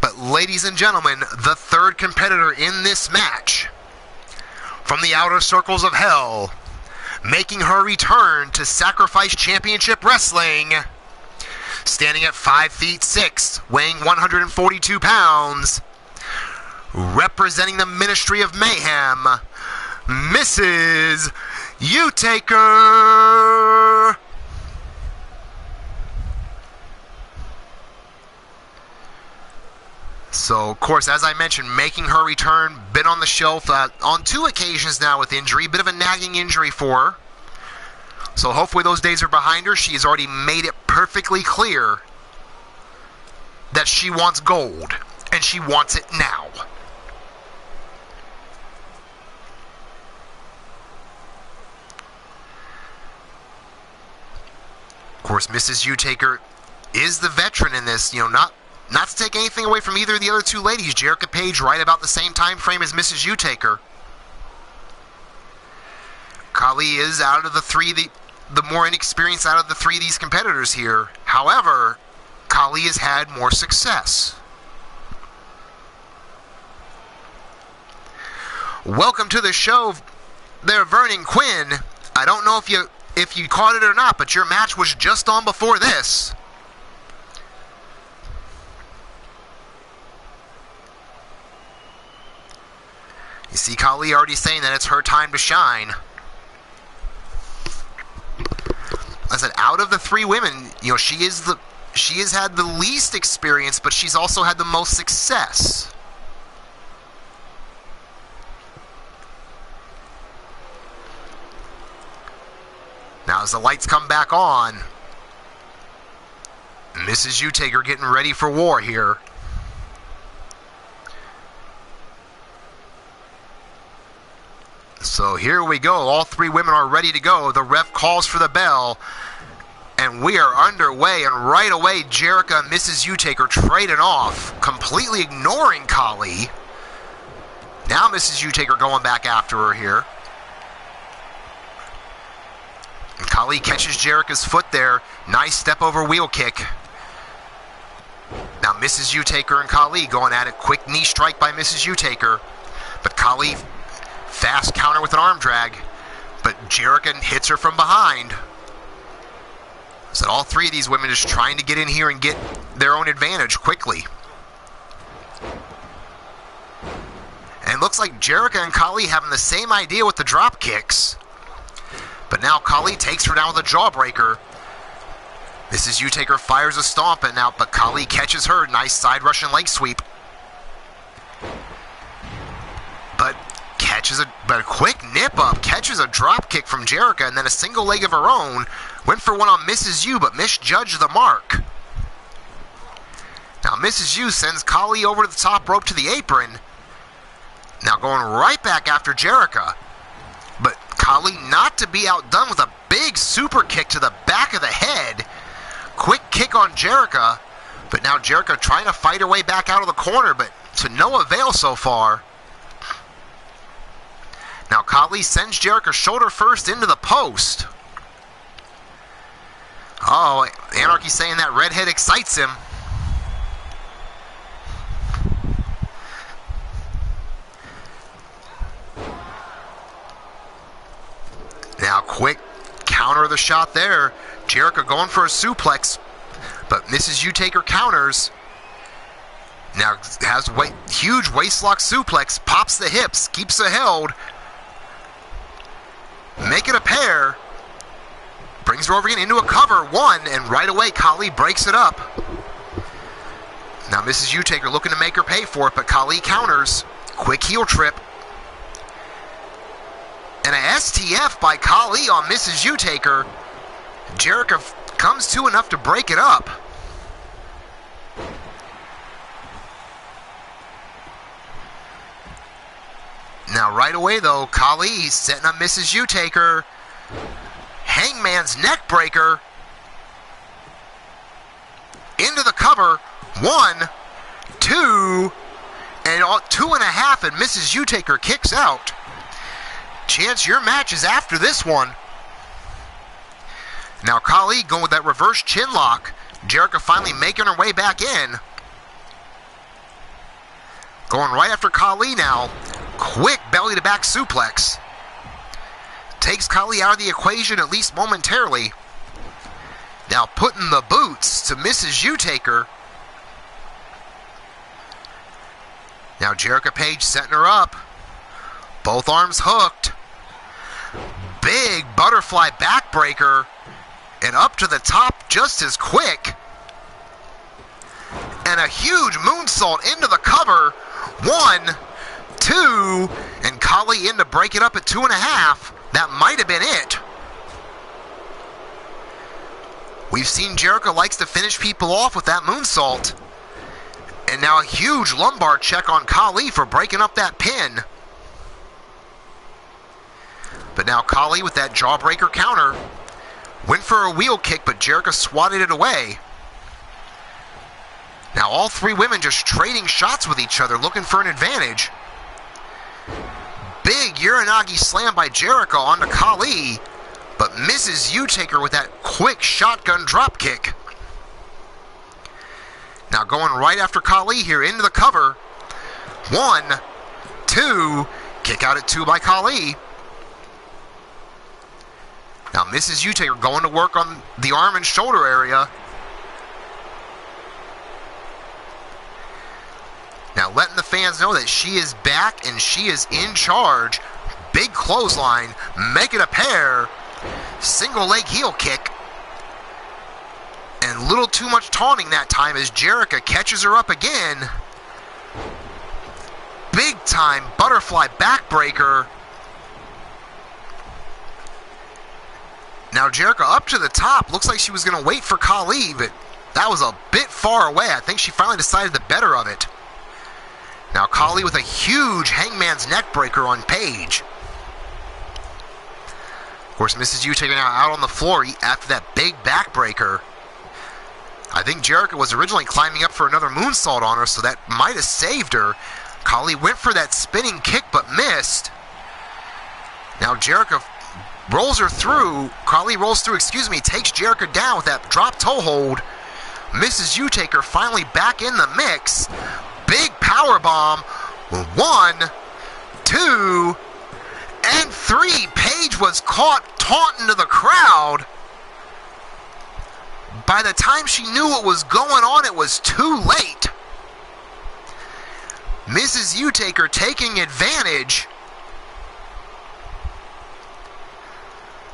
But ladies and gentlemen, the third competitor in this match, from the outer circles of hell, making her return to Sacrifice Championship Wrestling, standing at 5 feet 6, weighing 142 pounds, representing the Ministry of Mayhem, Mrs. U-Taker. So, of course, as I mentioned, making her return, been on the shelf on 2 occasions now with injury, bit of a nagging injury for her. So hopefully those days are behind her. She has already made it perfectly clear that she wants gold, and she wants it now. Of course, Mrs. U-Taker is the veteran in this. You know, not to take anything away from either of the other 2 ladies. Jerica Page right about the same time frame as Mrs. U-Taker. Kali is out of the 3, the more inexperienced out of the 3 of these competitors here. However, Kali has had more success. Welcome to the show there, Vernon Quinn. I don't know if you caught it or not, but your match was just on before this. You see Kali already saying that it's her time to shine. I said, out of the 3 women, you know, she has had the least experience, but she's also had the most success. Now, as the lights come back on, Mrs. U-Taker getting ready for war here. So here we go. All 3 women are ready to go. The ref calls for the bell, and we are underway. And right away, Jerica and Mrs. U-Taker trading off, completely ignoring Kali. Now Mrs. U-Taker going back after her here. And Kali catches Jerica's foot there. Nice step over wheel kick. Now Mrs. U-Taker and Kali going at it. Quick knee strike by Mrs. U-Taker. But Kali, fast counter with an arm drag. But Jerica hits her from behind. So all three of these women just trying to get in here and get their own advantage quickly. And it looks like Jerica and Kali having the same idea with the drop kicks. But now Kali takes her down with a jawbreaker. Mrs. U-Taker fires a stomp and out, but Kali catches her. Nice side Russian leg sweep. But a quick nip up, catches a drop kick from Jerica, and then a single leg of her own. Went for one on Mrs. U, but misjudged the mark. Now Mrs. U sends Kali over to the top rope to the apron. Now going right back after Jerica. But Kali not to be outdone with a big super kick to the back of the head. Quick kick on Jerica. But now Jerica trying to fight her way back out of the corner, but to no avail so far. Now Kali sends Jerica shoulder first into the post. Oh, Anarchy saying that redhead excites him. Now quick counter of the shot there. Jerica going for a suplex, but Mrs. U-Taker counters. Now has huge waistlock suplex, pops the hips, keeps it held. Make it a pair. Brings her over again into a cover, one, and right away Kali breaks it up. Now Mrs. U-Taker looking to make her pay for it, but Kali counters. Quick heel trip. And a STF by Kali on Mrs. U-Taker. Jerica comes to enough to break it up. Now right away though, Kali setting up Mrs. U-Taker. Hangman's neck breaker. Into the cover. 1, 2, and 2.5, and Mrs. U-Taker kicks out. Chance, your match is after this one. Now Kali going with that reverse chin lock. Jerica finally making her way back in. Going right after Kali now. Quick belly to back suplex. Takes Kali out of the equation at least momentarily. Now putting the boots to Mrs. U-Taker. Now Jerica Page setting her up. Both arms hooked. Big butterfly backbreaker. And up to the top just as quick. And a huge moonsault into the cover. 1, 2, and Kali in to break it up at 2.5. That might have been it. We've seen Jerica likes to finish people off with that moonsault. And now a huge lumbar check on Kali for breaking up that pin. But now Kali with that jawbreaker counter. Went for a wheel kick, but Jerica swatted it away. Now all three women just trading shots with each other, looking for an advantage. Big Uranagi slam by Jerica onto Kali, but Mrs. U-Taker with that quick shotgun drop kick. Now going right after Kali here into the cover. 1, 2, kick out at 2 by Kali. Now Mrs. U-Taker going to work on the arm and shoulder area. Now letting the fans know that she is back and she is in charge. Big clothesline, make it a pair. Single leg heel kick. And a little too much taunting that time as Jerica catches her up again. Big time butterfly backbreaker. Now Jerica up to the top. Looks like she was going to wait for Kali, but that was a bit far away. I think she finally decided the better of it. Now Kali with a huge Hangman's neck breaker on Page. Of course, Mrs. U-Taker now out on the floor after that big backbreaker. I think Jerica was originally climbing up for another moonsault on her, so that might have saved her. Kali went for that spinning kick but missed. Now Jerica rolls her through. Kali rolls through, takes Jerica down with that drop toe hold. Mrs. U-Taker finally back in the mix. Big power bomb. 1, 2, and 3. Page Paige was caught taunting to the crowd. By the time she knew what was going on, it was too late. Mrs. Utaker taking advantage.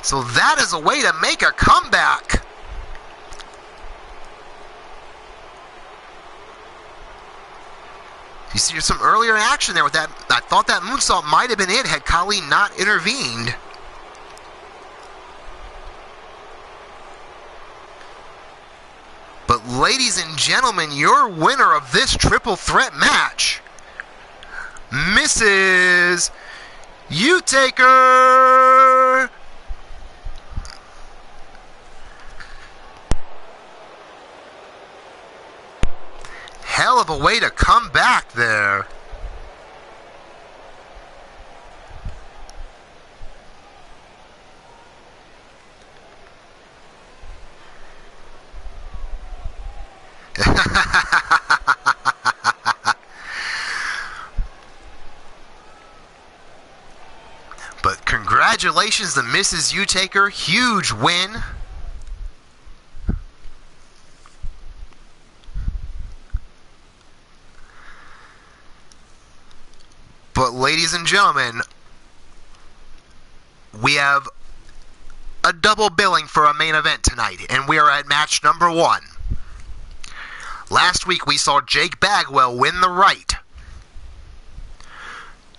So that is a way to make a comeback. You see some earlier action there with that. I thought that moonsault might have been it had Colleen not intervened. But ladies and gentlemen, your winner of this triple threat match, Mrs. Utaker. Hell of a way to come back there. But congratulations to Mrs. Utaker, huge win. But ladies and gentlemen, we have a double billing for a main event tonight, and we are at match number 1. Last week we saw Jake Bagwell win the right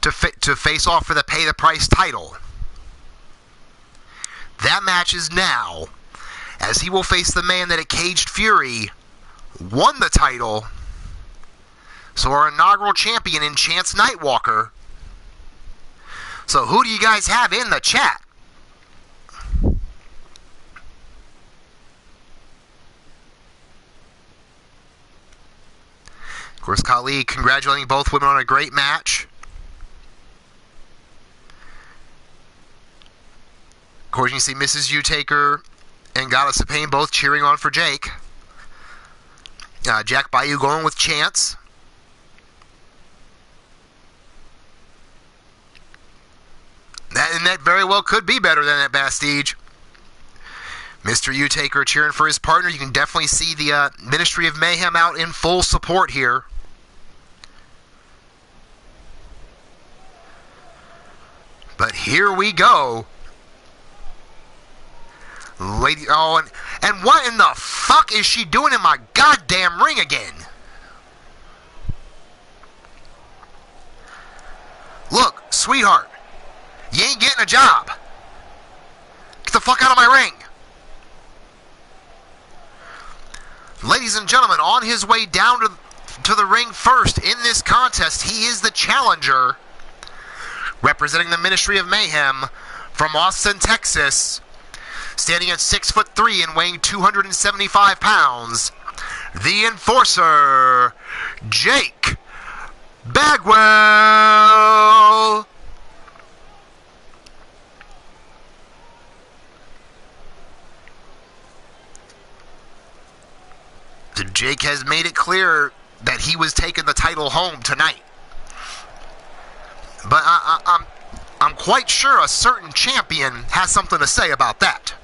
to face off for the Pay the Price title. That match is now, as he will face the man that at Caged Fury won the title. So our inaugural champion in Chance Nightwalker. So who do you guys have in the chat? Of course, Khali congratulating both women on a great match. Of course, you see Mrs. Utaker and Goddess of Pain both cheering on for Jake. Jack BAYOU going with Chance. That very well could be better than at Bastige. Mr. Utaker cheering for his partner. You can definitely see the Ministry of Mayhem out in full support here. But here we go. Lady, oh, and what in the fuck is she doing in my goddamn ring again? Look, sweetheart, you ain't getting a job. Get the fuck out of my ring. Ladies and gentlemen, on his way down to the ring first in this contest, he is the challenger, representing the Ministry of Mayhem from Austin, Texas, standing at 6'3" and weighing 275 pounds, the Enforcer, Jake Bagwell. So Jake has made it clear that he was taking the title home tonight. But I'm quite sure a certain champion has something to say about that.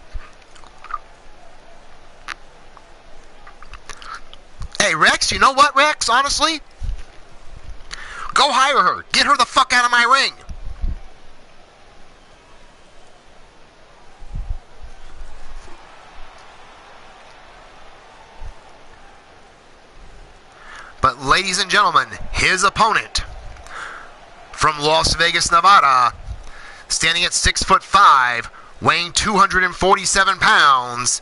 Hey, Rex, you know what, Rex? Honestly, go hire her. Get her the fuck out of my ring. But ladies and gentlemen, his opponent from Las Vegas, Nevada, standing at 6'5", weighing 247 pounds.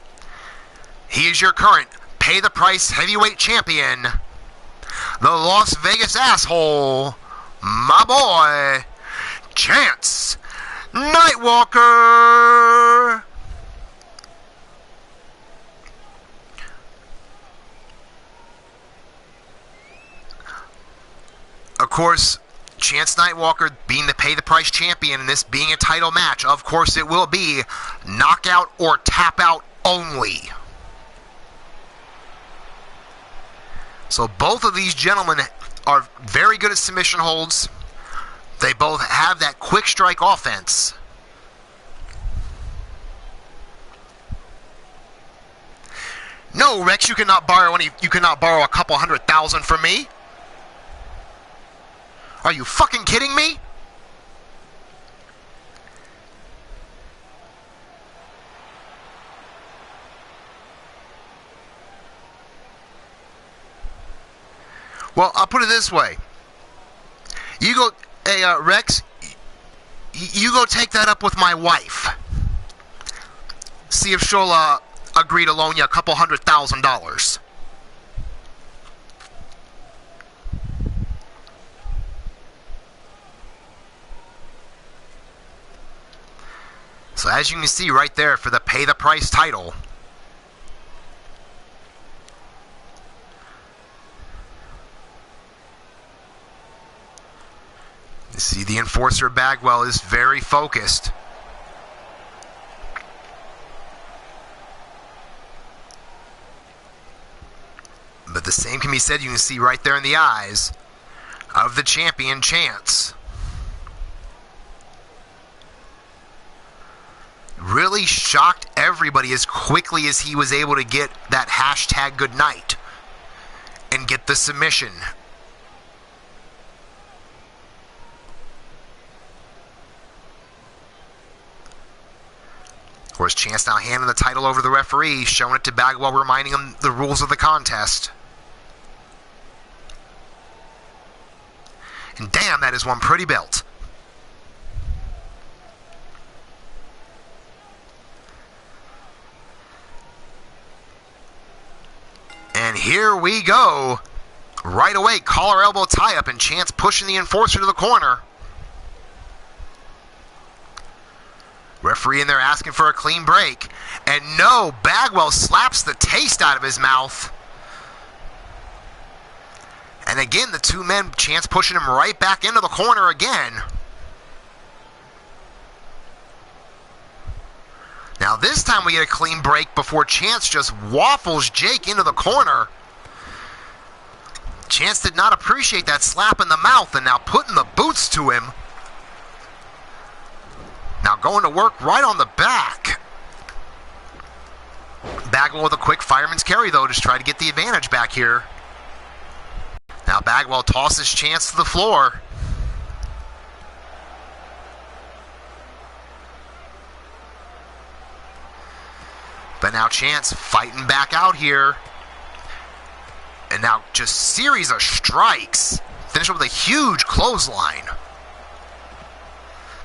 He is your current Pay the Price heavyweight champion, the Las Vegas asshole, my boy, Chance Nightwalker. Of course, Chance Nightwalker being the Pay the Price champion and this being a title match, of course it will be knockout or tap out only. So both of these gentlemen are very good at submission holds. They both have that quick strike offense. No, Rex, you cannot borrow a couple $100,000 from me. Are you fucking kidding me? Well, I'll put it this way. You go, hey, Rex, you go take that up with my wife. See if she'll agree to loan you a couple $100,000. So as you can see right there for the pay the price title, you see the enforcer Bagwell is very focused. But the same can be said, you can see right there in the eyes of the champion Chance. Really shocked everybody as quickly as he was able to get that hashtag goodnight and get the submission. Of course, Chance now handing the title over to the referee, showing it to Bagwell, reminding him the rules of the contest. And damn, that is one pretty belt. And here we go. Right away, collar elbow tie up, and Chance pushing the enforcer to the corner. Referee in there asking for a clean break. And no, Bagwell slaps the taste out of his mouth. And again, the two men, Chance pushing him right back into the corner again. Now this time we get a clean break before Chance just waffles Jake into the corner. Chance did not appreciate that slap in the mouth, and now putting the boots to him. Now going to work right on the back. Bagwell with a quick fireman's carry, though, to try to get the advantage back here. Now Bagwell tosses Chance to the floor. But now Chance fighting back out here. And now just series of strikes. Finish with a huge clothesline.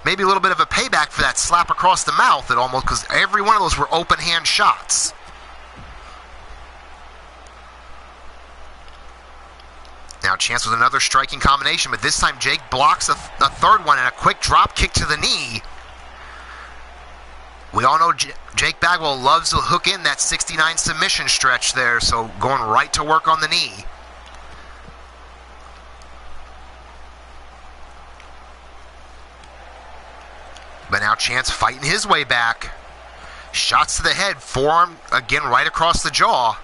Maybe a little bit of a payback for that slap across the mouth, almost, because every one of those were open hand shots. Now Chance with another striking combination, but this time Jake blocks a third one and a quick drop kick to the knee. We all know Jake Bagwell loves to hook in that 69 submission stretch there, so going right to work on the knee. But now Chance fighting his way back. Shots to the head, forearm again right across the jaw.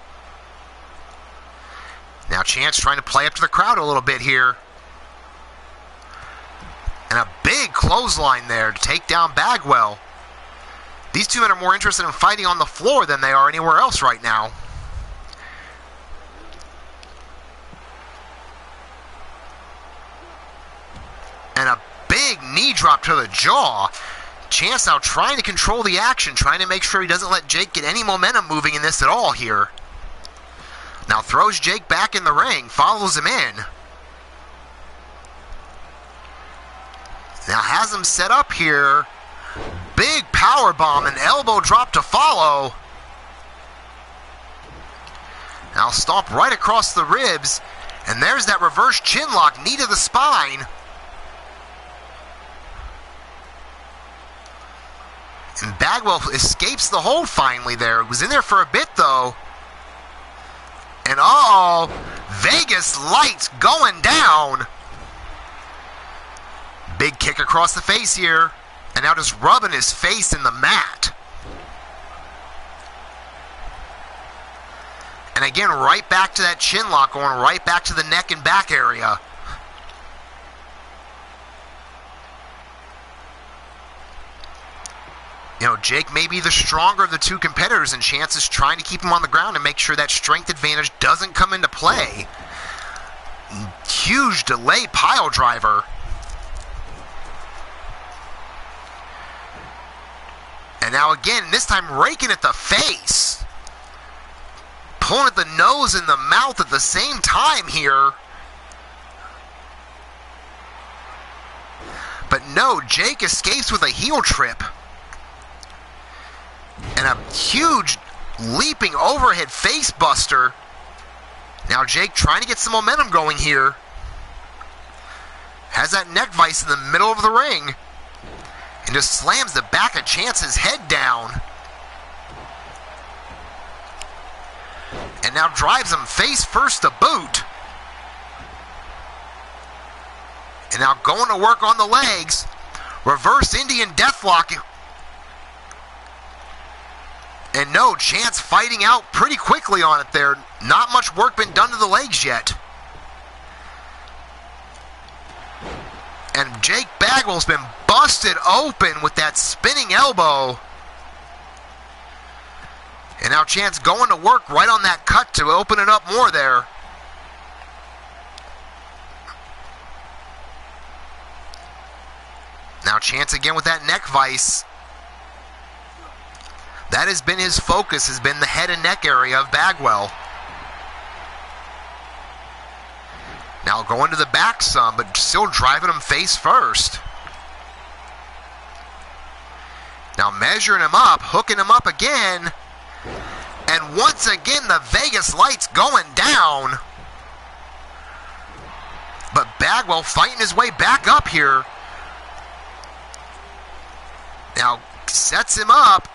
Now Chance trying to play up to the crowd a little bit here. And a big clothesline there to take down Bagwell. These two men are more interested in fighting on the floor than they are anywhere else right now. And a big knee drop to the jaw. Chance now trying to control the action, trying to make sure he doesn't let Jake get any momentum moving in this at all here. Now throws Jake back in the ring, follows him in. Now has him set up here. Big power bomb and elbow drop to follow. Now stomp right across the ribs. And there's that reverse chin lock, knee to the spine. And Bagwell escapes the hold finally there. Was in there for a bit though. And uh-oh, Vegas lights going down. Big kick across the face here. And now just rubbing his face in the mat. And again, right back to that chin lock, going right back to the neck and back area. Jake may be the stronger of the two competitors, and Chance is trying to keep him on the ground and make sure that strength advantage doesn't come into play. Huge delay pile driver. And now again, this time raking at the face. Pulling at the nose and the mouth at the same time here. But no, Jake escapes with a heel trip. And a huge leaping overhead face buster. Now Jake trying to get some momentum going here. Has that neck vice in the middle of the ring. And just slams the back of Chance's head down. And now drives him face first to boot. And now going to work on the legs. Reverse Indian Deathlock. And no, Chance fighting out pretty quickly on it there. Not much work been done to the legs yet. And Jake Bagwell's been busted open with that spinning elbow. And now Chance going to work right on that cut to open it up more there. Now Chance again with that neck vice. That has been his focus, has been the head and neck area of Bagwell. Now going to the back some, but still driving him face first. Now measuring him up, hooking him up again. And once again, the Vegas lights going down. But Bagwell fighting his way back up here. Now sets him up.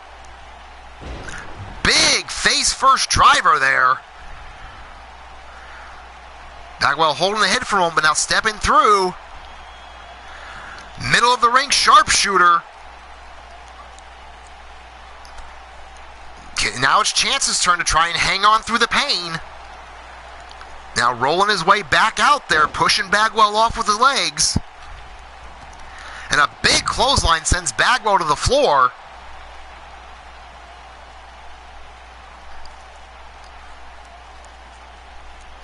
Big face first driver there. Bagwell holding the head for him, but now stepping through. Middle of the ring sharpshooter. Okay, now it's Chance's turn to try and hang on through the pain. Now rolling his way back out there, pushing Bagwell off with his legs. And a big clothesline sends Bagwell to the floor.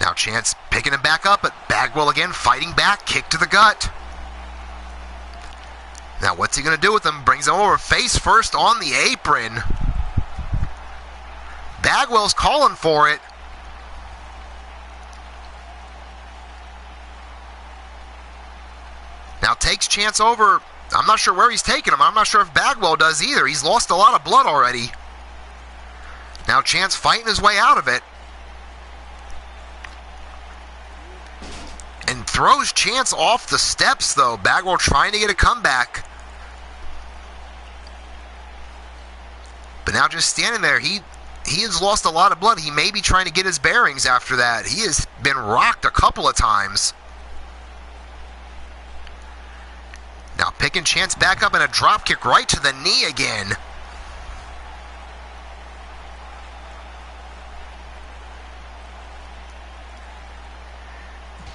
Now Chance picking him back up, but Bagwell again fighting back, kick to the gut. Now what's he going to do with him? Brings him over face first on the apron. Bagwell's calling for it. Now takes Chance over. I'm not sure where he's taking him. I'm not sure if Bagwell does either. He's lost a lot of blood already. Now Chance fighting his way out of it. And throws Chance off the steps, though. Bagwell trying to get a comeback. But now just standing there, he has lost a lot of blood. He may be trying to get his bearings after that. He has been rocked a couple of times. Now picking Chance back up and a drop kick right to the knee again.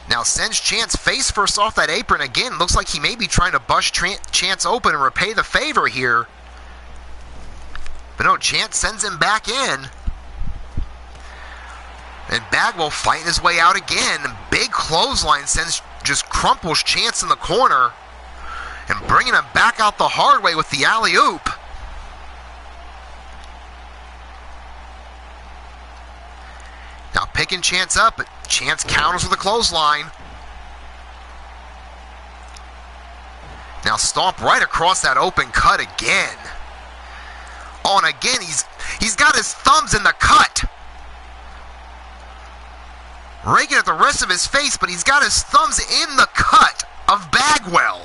Now sends Chance face first off that apron again. Looks like he may be trying to bust Chance open and repay the favor here. But no, Chance sends him back in. And Bagwell fighting his way out again. Big clothesline just crumples Chance in the corner. And bringing him back out the hard way with the alley-oop. Now picking Chance up, but Chance counters with a clothesline. Now stomp right across that open cut again. Oh, and again, he's got his thumbs in the cut. Raking at the rest of his face, but he's got his thumbs in the cut of Bagwell.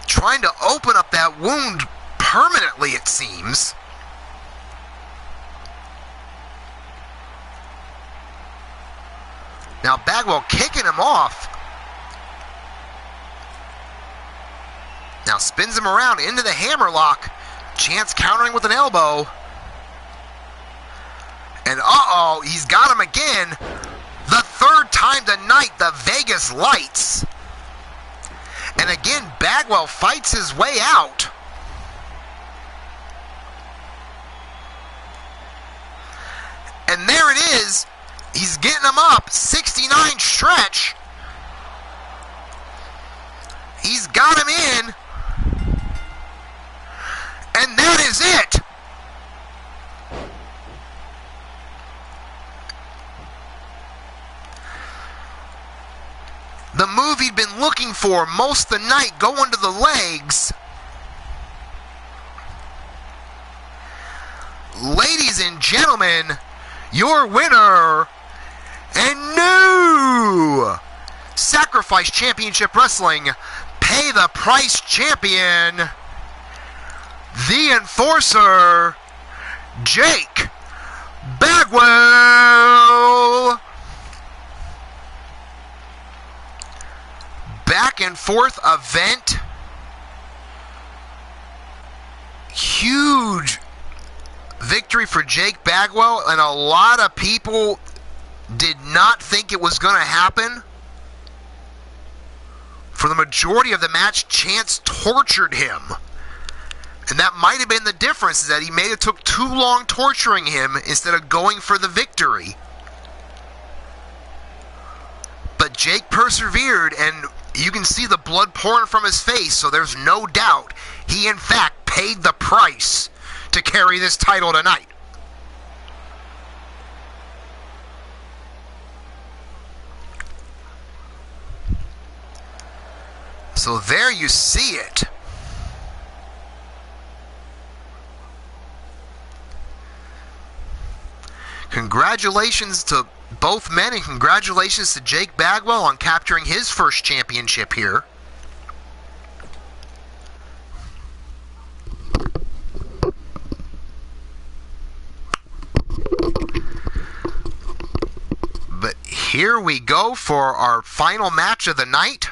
Trying to open up that wound permanently, it seems. Now Bagwell kicking him off. Now spins him around into the hammerlock. Chance countering with an elbow. And uh-oh, he's got him again. The third time tonight, the Vegas lights. And again, Bagwell fights his way out. And there it is. He's getting him up. 69 stretch. He's got him in. And that is it. The move he'd been looking for most of the night, going to the legs. Ladies and gentlemen, your winner and new Sacrifice Championship Wrestling Pay the Price champion, the Enforcer, Jake Bagwell. Back and forth event. Huge victory for Jake Bagwell, and a lot of people did not think it was going to happen. For the majority of the match, Chance tortured him. And that might have been the difference, is that he may have took too long torturing him instead of going for the victory. But Jake persevered, and you can see the blood pouring from his face, so there's no doubt he in fact paid the price to carry this title tonight. So there you see it. Congratulations to both men, and congratulations to Jake Bagwell on capturing his first championship here. But here we go for our final match of the night.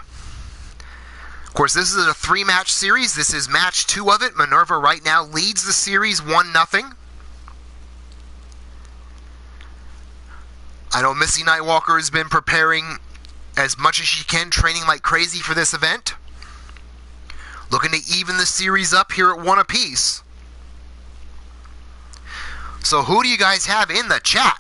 Of course, this is a 3-match series. This is match 2 of it. Minerva right now leads the series 1-0. I know Missy Nightwalker has been preparing as much as she can, training like crazy for this event. Looking to even the series up here at 1 apiece. So who do you guys have in the chat?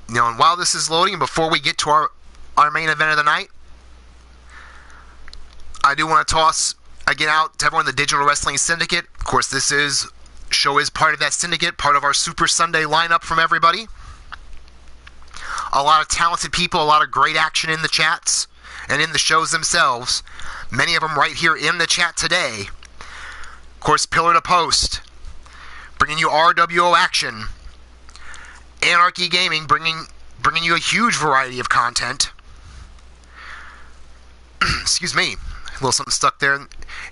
Now, and while this is loading, before we get to our main event of the night, I do want to toss again out to everyone the Digital Wrestling Syndicate. Of course, this show is part of that syndicate, part of our Super Sunday lineup from everybody. A lot of talented people, a lot of great action in the chats and in the shows themselves. Many of them right here in the chat today. Of course, Pillar to Post, bringing you RWO action. Anarchy Gaming, bringing you a huge variety of content. Excuse me, a little something stuck there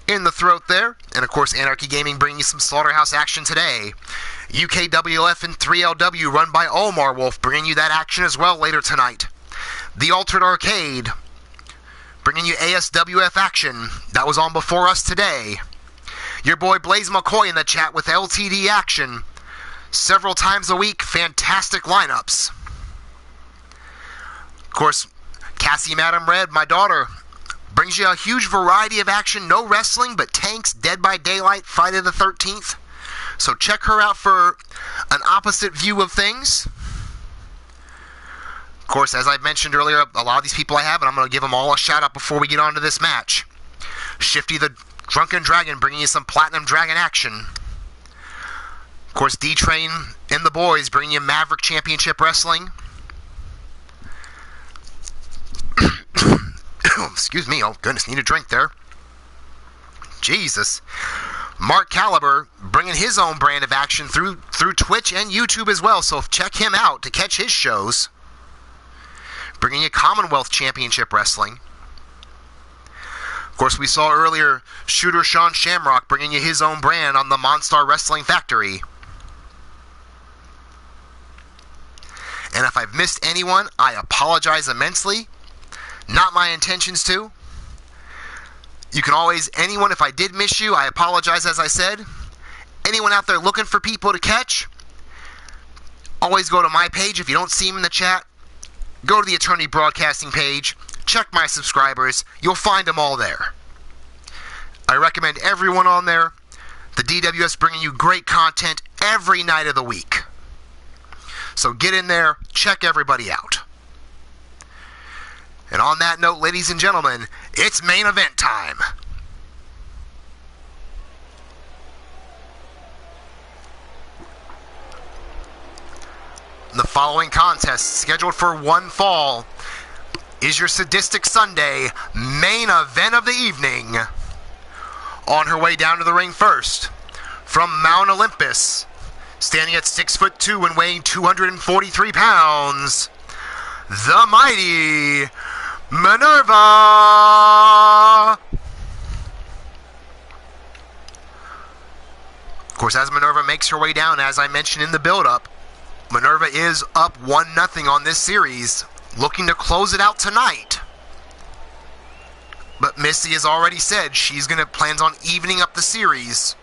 in the throat there. And of course, Anarchy Gaming bringing you some Slaughterhouse action today. UKWF and 3LW run by Omar Wolf, bringing you that action as well later tonight. The Altered Arcade, bringing you ASWF action. That was on before us today. Your boy Blaze McCoy in the chat with LTD action. Several times a week, fantastic lineups. Of course, Cassie Madam Red, my daughter, brings you a huge variety of action. No wrestling, but tanks, Dead by Daylight, Friday the 13th. So check her out for an opposite view of things. Of course, as I mentioned earlier, a lot of these people I have, and I'm going to give them all a shout out before we get on to this match. Shifty the Drunken Dragon, bringing you some Platinum Dragon action. Of course, D-Train and the boys bringing you Maverick Championship Wrestling. Excuse me, oh goodness, need a drink there. Jesus. Mark Caliber bringing his own brand of action through Twitch and YouTube as well, so check him out to catch his shows. Bringing you Commonwealth Championship Wrestling. Of course, we saw earlier Shooter Sean Shamrock bringing you his own brand on the Monstar Wrestling Factory. And if I've missed anyone, I apologize immensely. Not my intentions to. You can always, anyone, if I did miss you, I apologize, as I said. Anyone out there looking for people to catch, always go to my page. If you don't see them in the chat, go to the Eternity Broadcasting page, check my subscribers, you'll find them all there. I recommend everyone on there. The DWS bringing you great content every night of the week. So get in there, check everybody out. And on that note, ladies and gentlemen, it's main event time. The following contest, scheduled for one fall, is your Sadistic Sunday main event of the evening. On her way down to the ring first, from Mount Olympus, standing at 6'2" and weighing 243 pounds, the mighty Minerva! Of course, as Minerva makes her way down, as I mentioned in the build-up, Minerva is up 1-0 on this series, looking to close it out tonight. But Missy has already said she's plans on evening up the series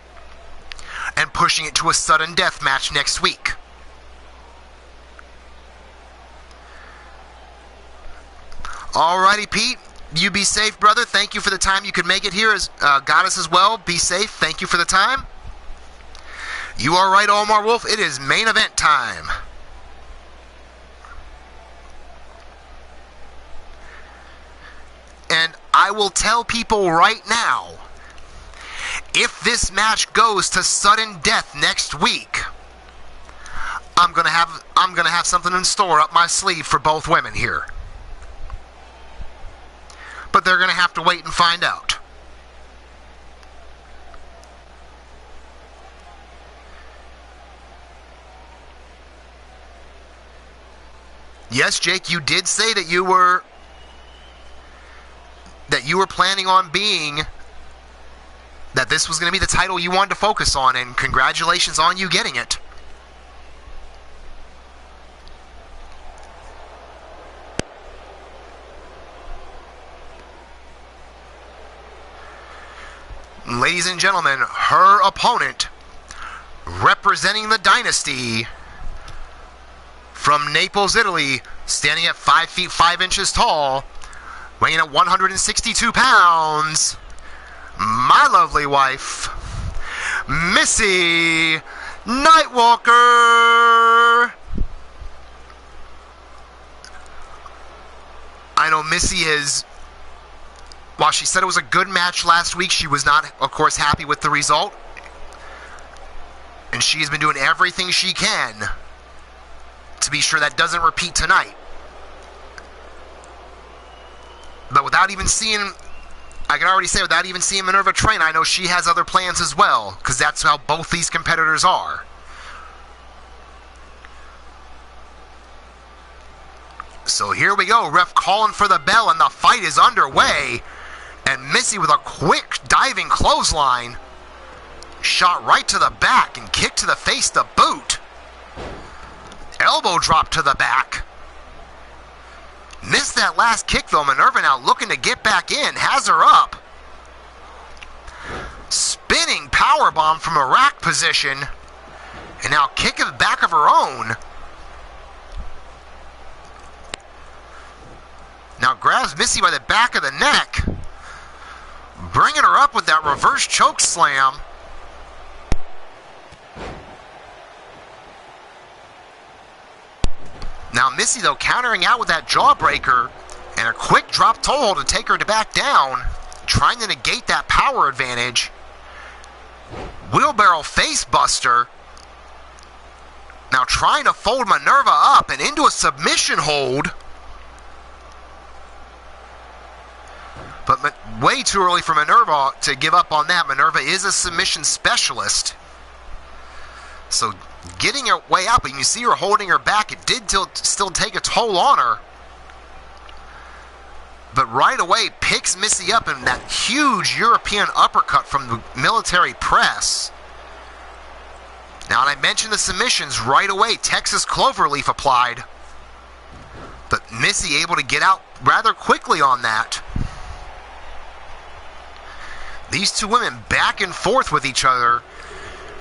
and pushing it to a sudden death match next week. Alrighty, Pete. You be safe, brother. Thank you for the time you could make it here. Goddess as well. Be safe. Thank you for the time. You are right, Omar Wolf. It is main event time. And I will tell people right now, if this match goes to sudden death next week, I'm gonna have something in store up my sleeve for both women here. But they're gonna have to wait and find out. Yes, Jake, you did say that you were planning on being, that this was going to be the title you wanted to focus on, and congratulations on you getting it. Ladies and gentlemen, her opponent, representing the Dynasty, from Naples, Italy, standing at 5 feet 5 inches tall, weighing at 162 pounds, my lovely wife, Missy Nightwalker. I know Missy is, while she said it was a good match last week, she was not, of course, happy with the result. And she's been doing everything she can to be sure that doesn't repeat tonight. But without even seeing, I can already say, without even seeing Minerva train, I know she has other plans as well, because that's how both these competitors are. So here we go, ref calling for the bell, and the fight is underway. And Missy with a quick diving clothesline, shot right to the back and kicked to the face to boot. Elbow drop to the back. Missed that last kick though. Minerva now looking to get back in. Has her up. Spinning powerbomb from a rack position. And now kick at the back of her own. Now grabs Missy by the back of the neck. Bringing her up with that reverse choke slam. Now Missy, though, countering out with that jawbreaker and a quick drop toe hold to take her back down, trying to negate that power advantage. Wheelbarrow face buster. Now trying to fold Minerva up and into a submission hold. But way too early for Minerva to give up on that. Minerva is a submission specialist. So getting her way up, and you see her holding her back. It did still take a toll on her. But right away picks Missy up in that huge European uppercut from the military press. Now, and I mentioned the submissions right away. Texas Cloverleaf applied. But Missy able to get out rather quickly on that. These two women back and forth with each other.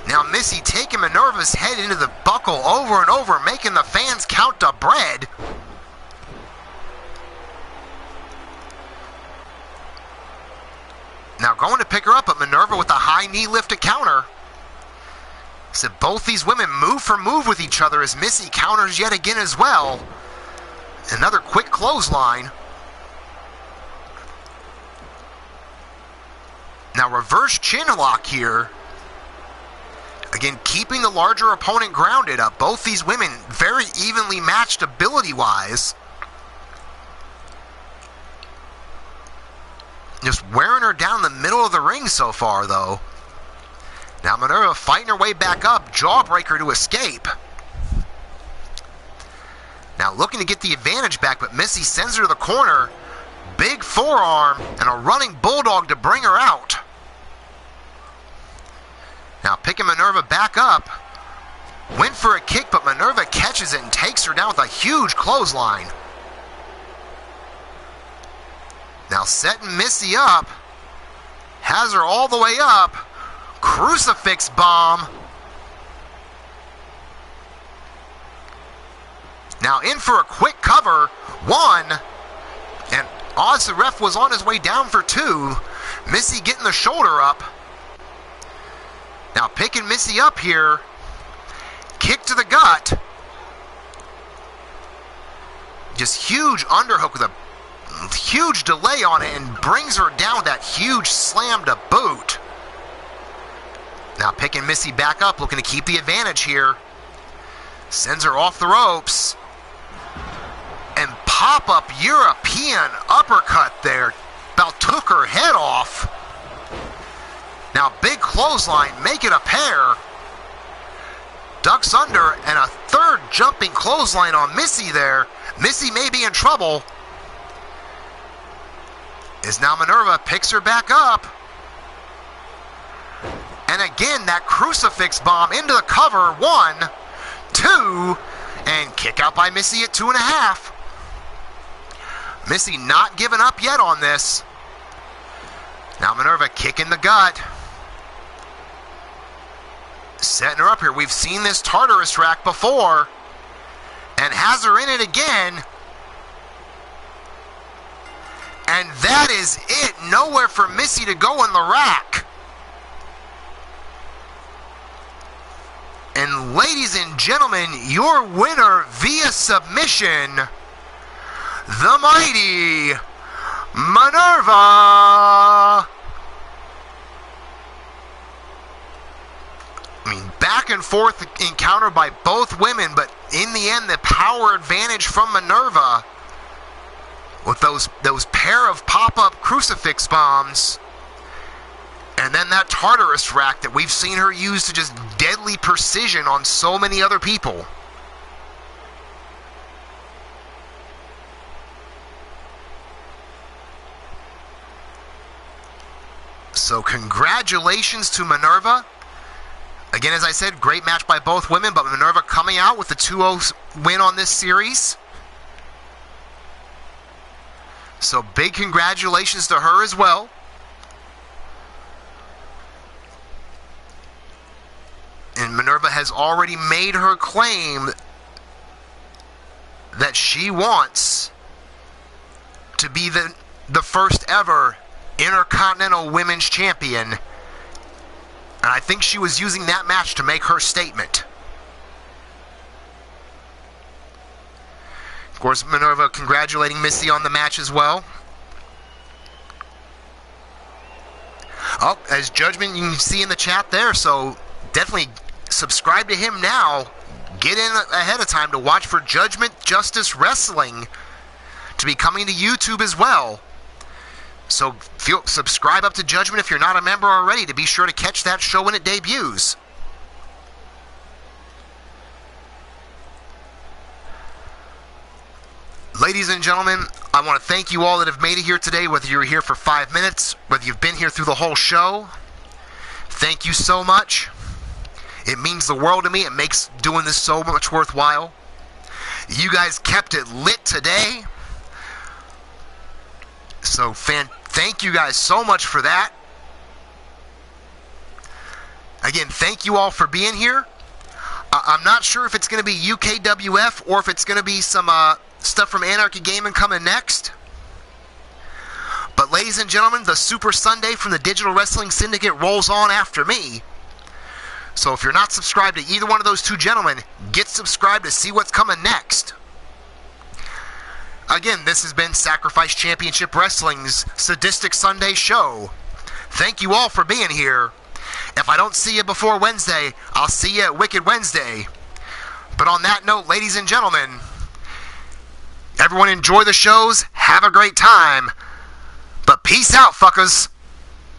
Now Missy taking Minerva's head into the buckle over and over, making the fans count the bread. Now going to pick her up, but Minerva with a high knee lift to counter. So both these women move for move with each other as Missy counters yet again as well. Another quick clothesline. Now reverse chin lock here. Again, keeping the larger opponent grounded up. Both these women very evenly matched ability-wise. Just wearing her down the middle of the ring so far, though. Now Minerva fighting her way back up. Jawbreaker to escape. Now looking to get the advantage back, but Missy sends her to the corner. Big forearm and a running bulldog to bring her out. Now picking Minerva back up. Went for a kick, but Minerva catches it and takes her down with a huge clothesline. Now setting Missy up. Has her all the way up. Crucifix bomb. Now in for a quick cover. One. And odds the ref was on his way down for two. Missy getting the shoulder up. Now picking Missy up here. Kick to the gut. Just huge underhook with a huge delay on it and brings her down with that huge slam to boot. Now picking Missy back up, looking to keep the advantage here. Sends her off the ropes. And pop-up European uppercut there. About took her head off. Now big clothesline, make it a pair. Ducks under and a third jumping clothesline on Missy there. Missy may be in trouble. As now Minerva picks her back up. And again, that crucifix bomb into the cover. 1, 2, and kick out by Missy at 2.5. Missy not giving up yet on this. Now Minerva kicking the gut. Setting her up here. We've seen this Tartarus rack before. And has her in it again. And that is it. Nowhere for Missy to go in the rack. And ladies and gentlemen, your winner via submission, the mighty Minerva. I mean, back and forth encounter by both women, but in the end, the power advantage from Minerva with those pair of pop-up crucifix bombs, and then that Tartarus rack that we've seen her use to just deadly precision on so many other people. So congratulations to Minerva. Again, as I said, great match by both women, but Minerva coming out with the 2-0 win on this series. So big congratulations to her as well. And Minerva has already made her claim that she wants to be the first ever Intercontinental Women's Champion. And I think she was using that match to make her statement. Of course, Minerva congratulating Missy on the match as well. Oh, as Judgment, you can see in the chat there, so definitely subscribe to him now. Get in ahead of time to watch for Judgment Justice Wrestling to be coming to YouTube as well. So subscribe up to Judgment if you're not a member already to be sure to catch that show when it debuts. Ladies and gentlemen, I want to thank you all that have made it here today, whether you're here for 5 minutes, whether you've been here through the whole show. Thank you so much. It means the world to me. It makes doing this so much worthwhile. You guys kept it lit today. So thank you guys so much for that. Again, thank you all for being here. I'm not sure if it's going to be UKWF or if it's going to be some stuff from Anarchy Gaming coming next. But ladies and gentlemen, the Super Sunday from the Digital Wrestling Syndicate rolls on after me. So if you're not subscribed to either one of those two gentlemen, get subscribed to see what's coming next. Again, this has been Sacrifice Championship Wrestling's Sadistic Sunday show. Thank you all for being here. If I don't see you before Wednesday, I'll see you at Wicked Wednesday. But on that note, ladies and gentlemen, everyone enjoy the shows, have a great time, but peace out, fuckers.